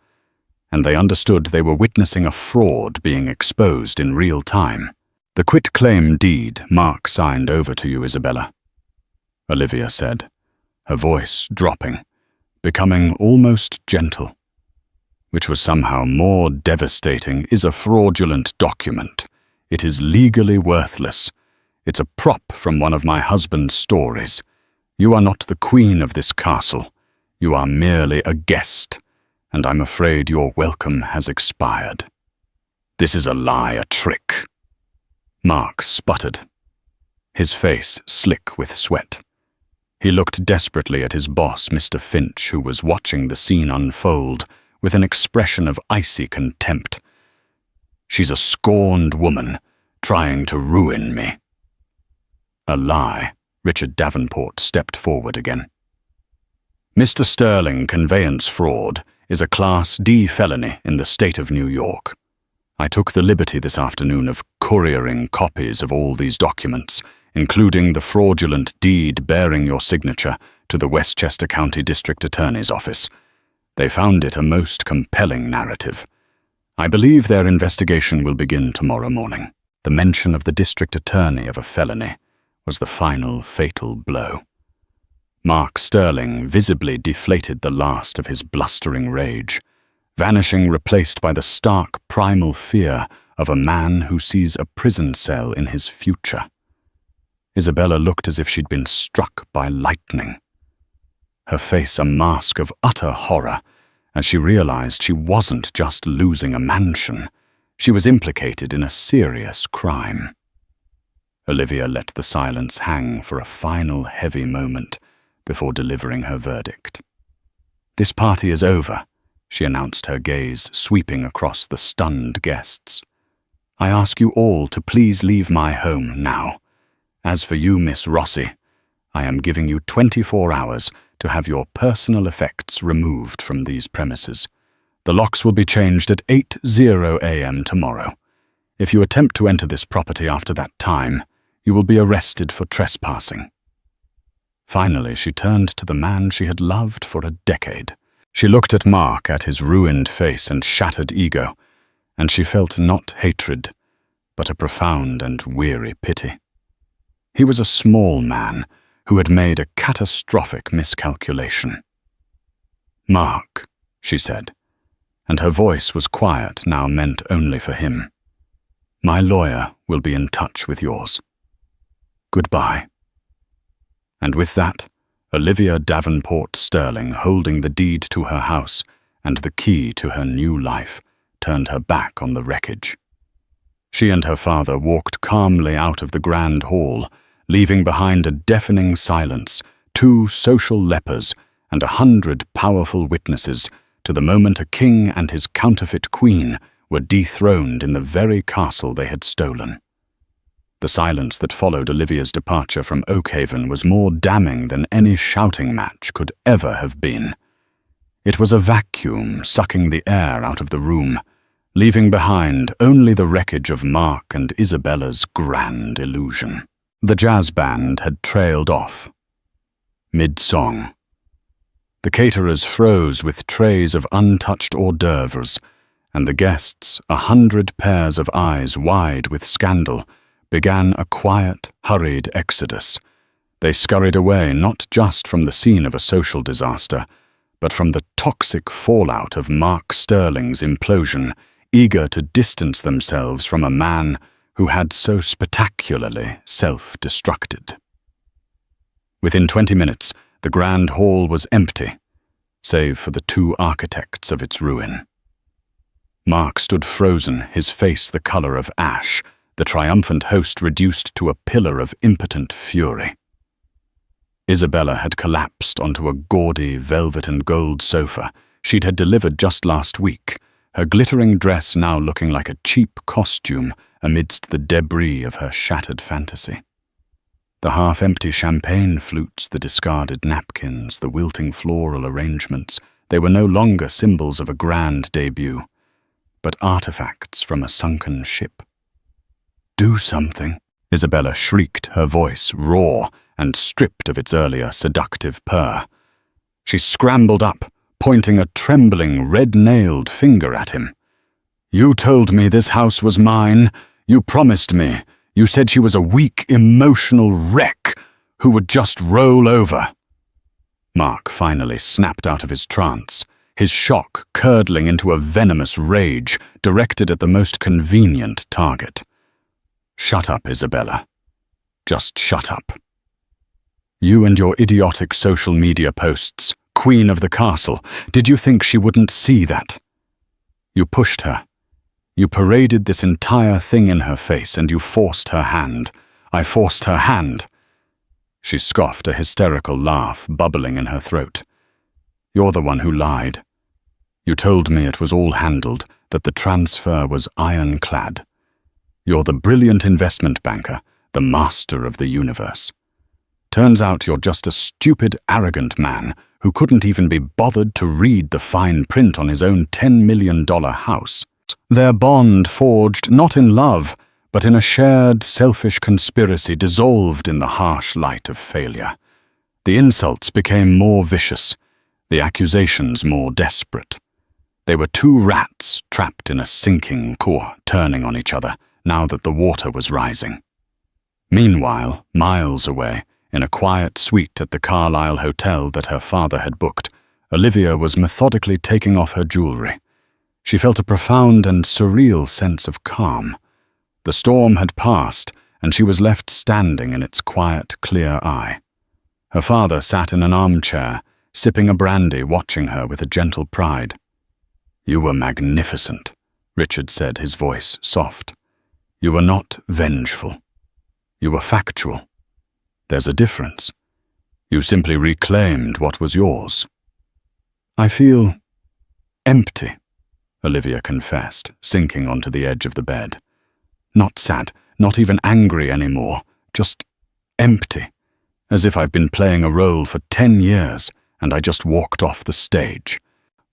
Speaker 1: and they understood they were witnessing a fraud being exposed in real time. The quitclaim deed Mark signed over to you, Isabella, Olivia said, her voice dropping, becoming almost gentle. Which was somehow more devastating, is a fraudulent document. It is legally worthless. It's a prop from one of my husband's stories. You are not the queen of this castle. You are merely a guest, and I'm afraid your welcome has expired. This is a lie, a trick. Mark sputtered, his face slick with sweat. He looked desperately at his boss, Mr. Finch, who was watching the scene unfold with an expression of icy contempt. She's a scorned woman, trying to ruin me." A lie. Richard Davenport stepped forward again. "Mr. Sterling, conveyance fraud is a Class D felony in the state of New York. I took the liberty this afternoon of couriering copies of all these documents, including the fraudulent deed bearing your signature, to the Westchester County District Attorney's office. They found it a most compelling narrative. I believe their investigation will begin tomorrow morning." The mention of the district attorney of a felony was the final fatal blow. Mark Sterling visibly deflated the last of his blustering rage, vanishing, replaced by the stark primal fear of a man who sees a prison cell in his future. Isabella looked as if she'd been struck by lightning, her face a mask of utter horror as she realized she wasn't just losing a mansion, she was implicated in a serious crime. Olivia let the silence hang for a final heavy moment before delivering her verdict. "This party is over," she announced, her gaze sweeping across the stunned guests. "I ask you all to please leave my home now. As for you, Miss Rossi, I am giving you 24 hours to have your personal effects removed from these premises. The locks will be changed at 8:00 a.m. tomorrow. If you attempt to enter this property after that time, you will be arrested for trespassing." Finally, she turned to the man she had loved for a decade. She looked at Mark, at his ruined face and shattered ego, and she felt not hatred, but a profound and weary pity. He was a small man who had made a catastrophic miscalculation. "Mark," she said, and her voice was quiet, now meant only for him. "My lawyer will be in touch with yours. Goodbye." And with that, Olivia Davenport Sterling, holding the deed to her house and the key to her new life, turned her back on the wreckage. She and her father walked calmly out of the grand hall, leaving behind a deafening silence, 2 social lepers, and 100 powerful witnesses to the moment a king and his counterfeit queen were dethroned in the very castle they had stolen. The silence that followed Olivia's departure from Oakhaven was more damning than any shouting match could ever have been. It was a vacuum sucking the air out of the room, leaving behind only the wreckage of Mark and Isabella's grand illusion. The jazz band had trailed off, mid-song. The caterers froze with trays of untouched hors d'oeuvres, and the guests, 100 pairs of eyes wide with scandal, began a quiet, hurried exodus. They scurried away not just from the scene of a social disaster, but from the toxic fallout of Mark Sterling's implosion, eager to distance themselves from a man who had so spectacularly self-destructed. Within 20 minutes, the grand hall was empty, save for the 2 architects of its ruin. Mark stood frozen, his face the color of ash, the triumphant host reduced to a pillar of impotent fury. Isabella had collapsed onto a gaudy velvet and gold sofa she'd had delivered just last week, her glittering dress now looking like a cheap costume amidst the debris of her shattered fantasy. The half-empty champagne flutes, the discarded napkins, the wilting floral arrangements, they were no longer symbols of a grand debut, but artifacts from a sunken ship. "Do something," Isabella shrieked, her voice raw and stripped of its earlier seductive purr. She scrambled up, pointing a trembling, red-nailed finger at him. "You told me this house was mine. You promised me. You said she was a weak, emotional wreck who would just roll over." Mark finally snapped out of his trance, his shock curdling into a venomous rage directed at the most convenient target. "Shut up, Isabella. Just shut up. You and your idiotic social media posts, queen of the castle, did you think she wouldn't see that? You pushed her. You paraded this entire thing in her face, and you forced her hand. I forced her hand." She scoffed, a hysterical laugh bubbling in her throat. "You're the one who lied. You told me it was all handled, that the transfer was ironclad. You're the brilliant investment banker, the master of the universe. Turns out you're just a stupid, arrogant man who couldn't even be bothered to read the fine print on his own $10 million house. Their bond forged not in love, but in a shared, selfish conspiracy dissolved in the harsh light of failure. The insults became more vicious, the accusations more desperate. They were two rats trapped in a sinking core, turning on each other, now that the water was rising. Meanwhile, miles away, in a quiet suite at the Carlisle Hotel that her father had booked, Olivia was methodically taking off her jewelry. She felt a profound and surreal sense of calm. The storm had passed, and she was left standing in its quiet, clear eye. Her father sat in an armchair, sipping a brandy, watching her with a gentle pride. "You were magnificent," Richard said, his voice soft. "You were not vengeful. You were factual. There's a difference. You simply reclaimed what was yours." "I feel empty," Olivia confessed, sinking onto the edge of the bed. "Not sad, not even angry anymore, just empty, as if I've been playing a role for 10 years and I just walked off the stage."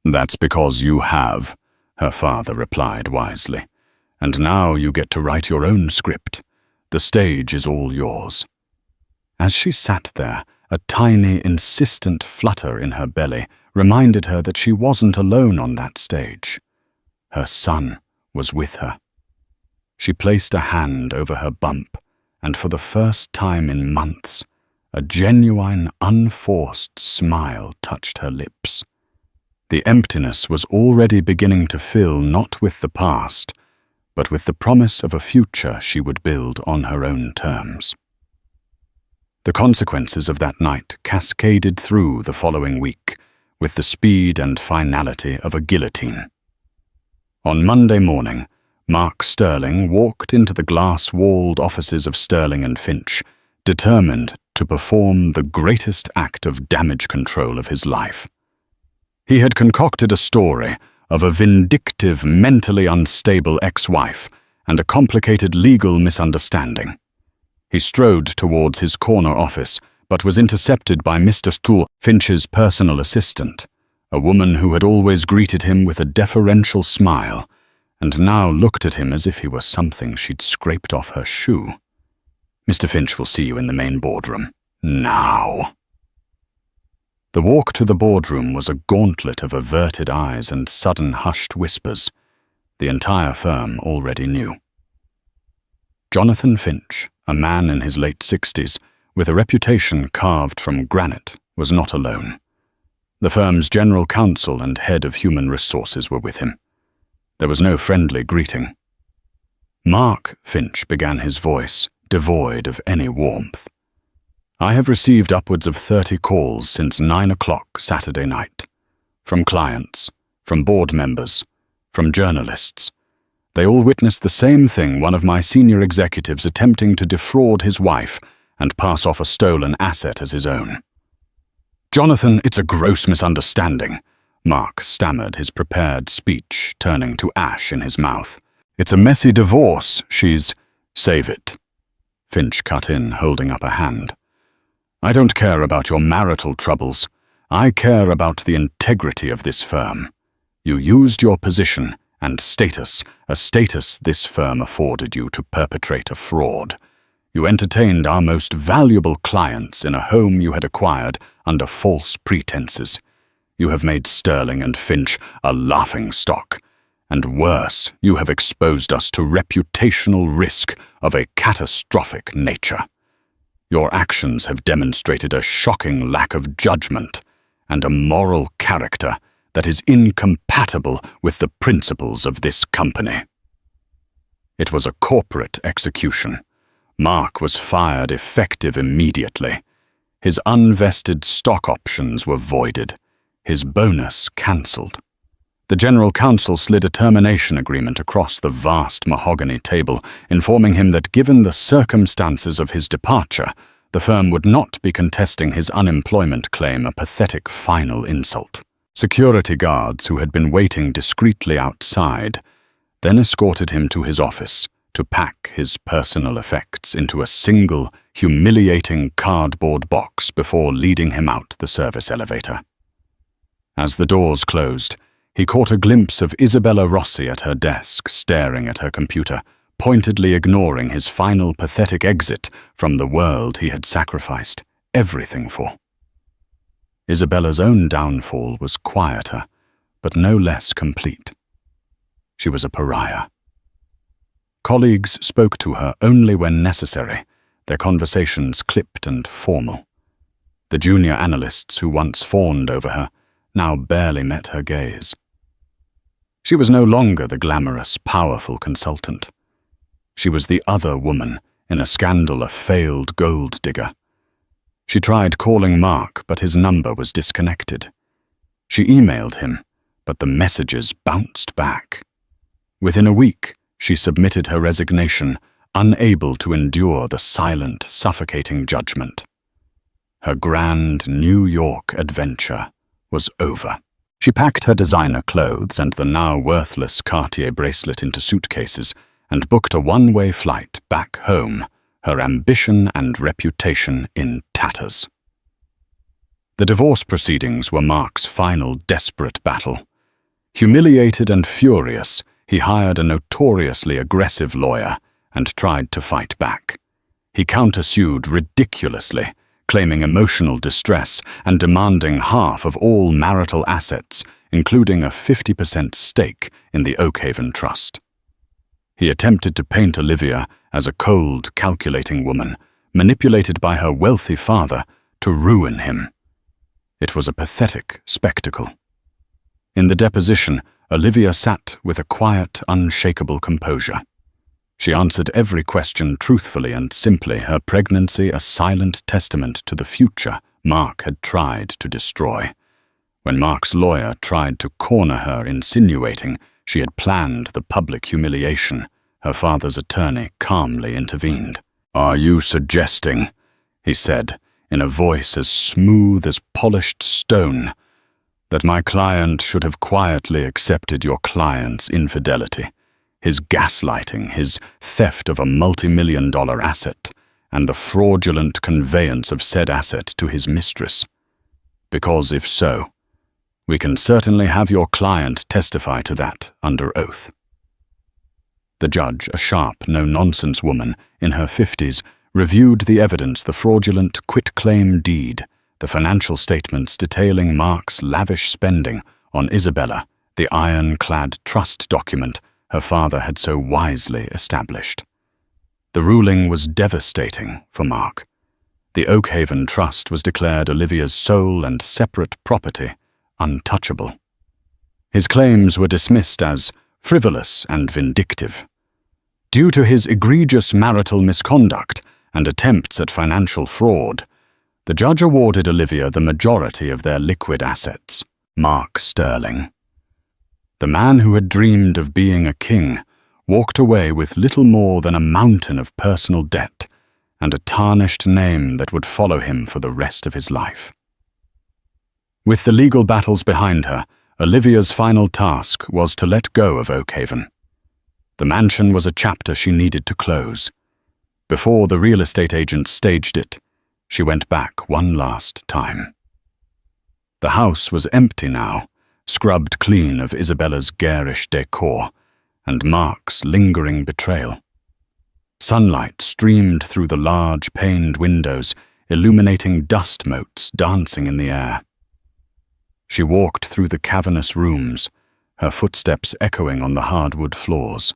Speaker 1: "That's because you have," her father replied wisely. "And now you get to write your own script. The stage is all yours." As she sat there, a tiny, insistent flutter in her belly reminded her that she wasn't alone on that stage. Her son was with her. She placed a hand over her bump, and for the first time in months, a genuine, unforced smile touched her lips. The emptiness was already beginning to fill not with the past, but with the promise of a future she would build on her own terms. The consequences of that night cascaded through the following week with the speed and finality of a guillotine. On Monday morning, Mark Sterling walked into the glass-walled offices of Sterling and Finch, determined to perform the greatest act of damage control of his life. He had concocted a story of a vindictive, mentally unstable ex-wife and a complicated legal misunderstanding. He strode towards his corner office, but was intercepted by Mr. Stuhl, Finch's personal assistant, a woman who had always greeted him with a deferential smile, and now looked at him as if he were something she'd scraped off her shoe. "Mr. Finch will see you in the main boardroom. Now." The walk to the boardroom was a gauntlet of averted eyes and sudden hushed whispers. The entire firm already knew. Jonathan Finch, a man in his late 60s, with a reputation carved from granite, was not alone. The firm's general counsel and head of human resources were with him. There was no friendly greeting. "Mark," Finch began, his voice devoid of any warmth. "I have received upwards of 30 calls since 9 o'clock Saturday night. From clients, from board members, from journalists. They all witnessed the same thing, one of my senior executives attempting to defraud his wife and pass off a stolen asset as his own." "Jonathan, it's a gross misunderstanding," Mark stammered, his prepared speech turning to ash in his mouth. "It's a messy divorce. She's—" "Save it," Finch cut in, holding up a hand. "I don't care about your marital troubles. I care about the integrity of this firm. You used your position and status, a status this firm afforded you, to perpetrate a fraud. You entertained our most valuable clients in a home you had acquired under false pretenses. You have made Sterling and Finch a laughingstock. And worse, you have exposed us to reputational risk of a catastrophic nature. Your actions have demonstrated a shocking lack of judgment and a moral character that is incompatible with the principles of this company." It was a corporate execution. Mark was fired effective immediately. His unvested stock options were voided, his bonus cancelled. The general counsel slid a termination agreement across the vast mahogany table, informing him that given the circumstances of his departure, the firm would not be contesting his unemployment claim, a pathetic final insult. Security guards who had been waiting discreetly outside then escorted him to his office to pack his personal effects into a single, humiliating cardboard box before leading him out the service elevator. As the doors closed, he caught a glimpse of Isabella Rossi at her desk, staring at her computer, pointedly ignoring his final pathetic exit from the world he had sacrificed everything for. Isabella's own downfall was quieter, but no less complete. She was a pariah. Colleagues spoke to her only when necessary, their conversations clipped and formal. The junior analysts who once fawned over her now barely met her gaze. She was no longer the glamorous, powerful consultant. She was the other woman in a scandal of failed gold digger. She tried calling Mark, but his number was disconnected. She emailed him, but the messages bounced back. Within a week, she submitted her resignation, unable to endure the silent, suffocating judgment. Her grand New York adventure was over. She packed her designer clothes and the now worthless Cartier bracelet into suitcases and booked a one-way flight back home, her ambition and reputation in tatters. The divorce proceedings were Mark's final desperate battle. Humiliated and furious, he hired a notoriously aggressive lawyer and tried to fight back. He countersued ridiculously, claiming emotional distress and demanding half of all marital assets, including a 50% stake in the Oakhaven Trust. He attempted to paint Olivia as a cold, calculating woman, manipulated by her wealthy father to ruin him. It was a pathetic spectacle. In the deposition, Olivia sat with a quiet, unshakable composure. She answered every question truthfully and simply, her pregnancy a silent testament to the future Mark had tried to destroy. When Mark's lawyer tried to corner her, insinuating she had planned the public humiliation, her father's attorney calmly intervened. "Are you suggesting," he said, in a voice as smooth as polished stone, "that my client should have quietly accepted your client's infidelity, his gaslighting, his theft of a multi-million-dollar asset, and the fraudulent conveyance of said asset to his mistress? Because if so, we can certainly have your client testify to that under oath." The judge, a sharp, no-nonsense woman in her 50s, reviewed the evidence, the fraudulent quitclaim deed, the financial statements detailing Mark's lavish spending on Isabella, the iron-clad trust document her father had so wisely established. The ruling was devastating for Mark. The Oakhaven Trust was declared Olivia's sole and separate property, untouchable. His claims were dismissed as frivolous and vindictive. Due to his egregious marital misconduct and attempts at financial fraud, the judge awarded Olivia the majority of their liquid assets. Mark Sterling, the man who had dreamed of being a king, walked away with little more than a mountain of personal debt and a tarnished name that would follow him for the rest of his life. With the legal battles behind her, Olivia's final task was to let go of Oakhaven. The mansion was a chapter she needed to close. Before the real estate agent staged it, she went back one last time. The house was empty now, scrubbed clean of Isabella's garish decor and Mark's lingering betrayal. Sunlight streamed through the large paned windows, illuminating dust motes dancing in the air. She walked through the cavernous rooms, her footsteps echoing on the hardwood floors.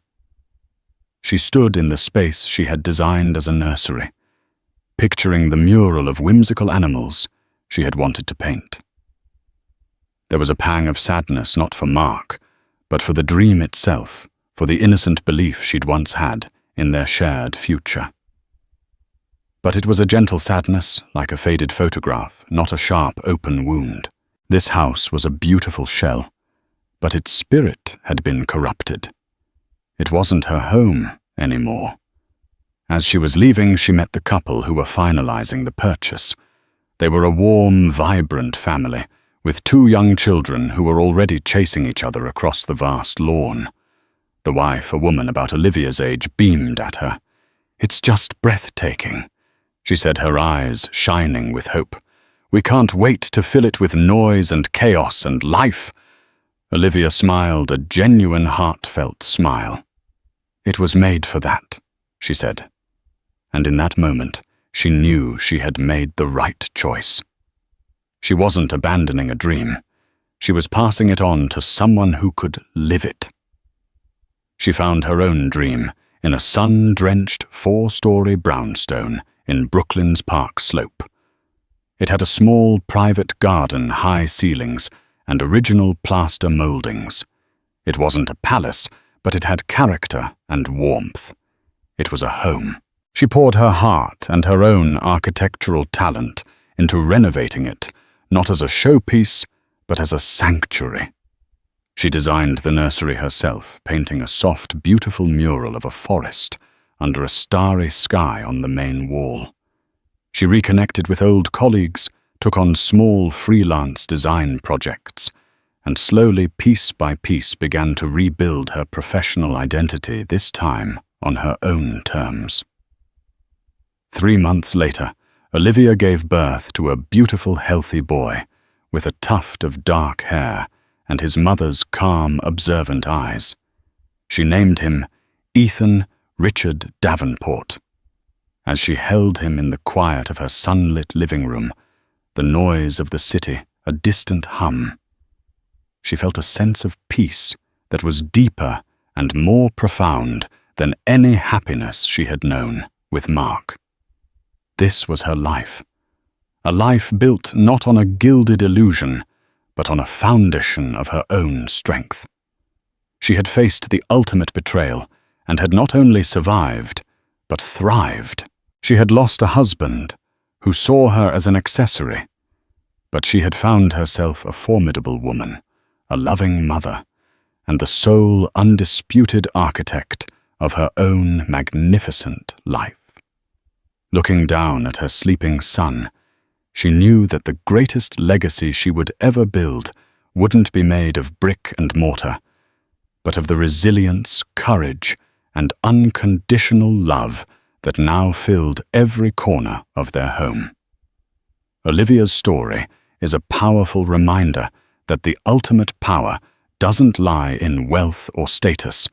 Speaker 1: She stood in the space she had designed as a nursery, picturing the mural of whimsical animals she had wanted to paint. There was a pang of sadness not for Mark, but for the dream itself, for the innocent belief she'd once had in their shared future. But it was a gentle sadness, like a faded photograph, not a sharp, open wound. This house was a beautiful shell, but its spirit had been corrupted. It wasn't her home anymore. As she was leaving, she met the couple who were finalizing the purchase. They were a warm, vibrant family, with 2 young children who were already chasing each other across the vast lawn. The wife, a woman about Olivia's age, beamed at her. "It's just breathtaking," she said, her eyes shining with hope. "We can't wait to fill it with noise and chaos and life." Olivia smiled, a genuine, heartfelt smile. "It was made for that," she said. And in that moment, she knew she had made the right choice. She wasn't abandoning a dream. She was passing it on to someone who could live it. She found her own dream in a sun-drenched 4-story brownstone in Brooklyn's Park Slope. It had a small private garden, high ceilings, and original plaster moldings. It wasn't a palace, but it had character and warmth. It was a home. She poured her heart and her own architectural talent into renovating it, not as a showpiece, but as a sanctuary. She designed the nursery herself, painting a soft, beautiful mural of a forest under a starry sky on the main wall. She reconnected with old colleagues, took on small freelance design projects, and slowly, piece by piece, began to rebuild her professional identity, this time on her own terms. 3 months later, Olivia gave birth to a beautiful, healthy boy with a tuft of dark hair and his mother's calm, observant eyes. She named him Ethan Richard Davenport. As she held him in the quiet of her sunlit living room, the noise of the city a distant hum, she felt a sense of peace that was deeper and more profound than any happiness she had known with Mark. This was her life, a life built not on a gilded illusion, but on a foundation of her own strength. She had faced the ultimate betrayal and had not only survived, but thrived. She had lost a husband who saw her as an accessory, but she had found herself a formidable woman, a loving mother, and the sole undisputed architect of her own magnificent life. Looking down at her sleeping son, she knew that the greatest legacy she would ever build wouldn't be made of brick and mortar, but of the resilience, courage, and unconditional love that now filled every corner of their home. Olivia's story is a powerful reminder that the ultimate power doesn't lie in wealth or status,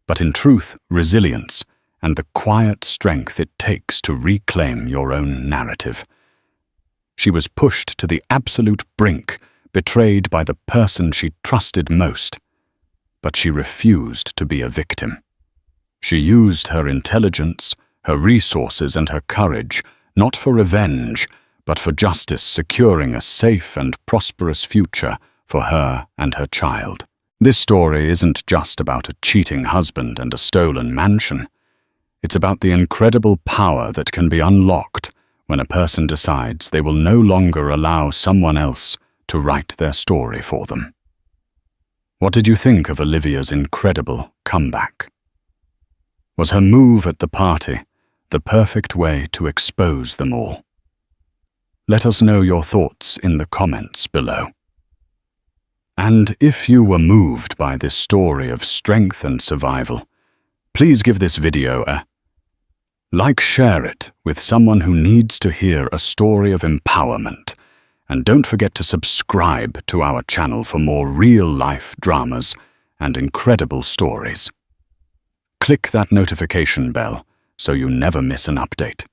Speaker 1: but in truth, resilience, and the quiet strength it takes to reclaim your own narrative. She was pushed to the absolute brink, betrayed by the person she trusted most, but she refused to be a victim. She used her intelligence, her resources, and her courage, not for revenge, but for justice, securing a safe and prosperous future for her and her child. This story isn't just about a cheating husband and a stolen mansion. It's about the incredible power that can be unlocked when a person decides they will no longer allow someone else to write their story for them. What did you think of Olivia's incredible comeback? Was her move at the party the perfect way to expose them all? Let us know your thoughts in the comments below. And if you were moved by this story of strength and survival, please give this video a like, share it with someone who needs to hear a story of empowerment, and don't forget to subscribe to our channel for more real-life dramas and incredible stories. Click that notification bell so you never miss an update.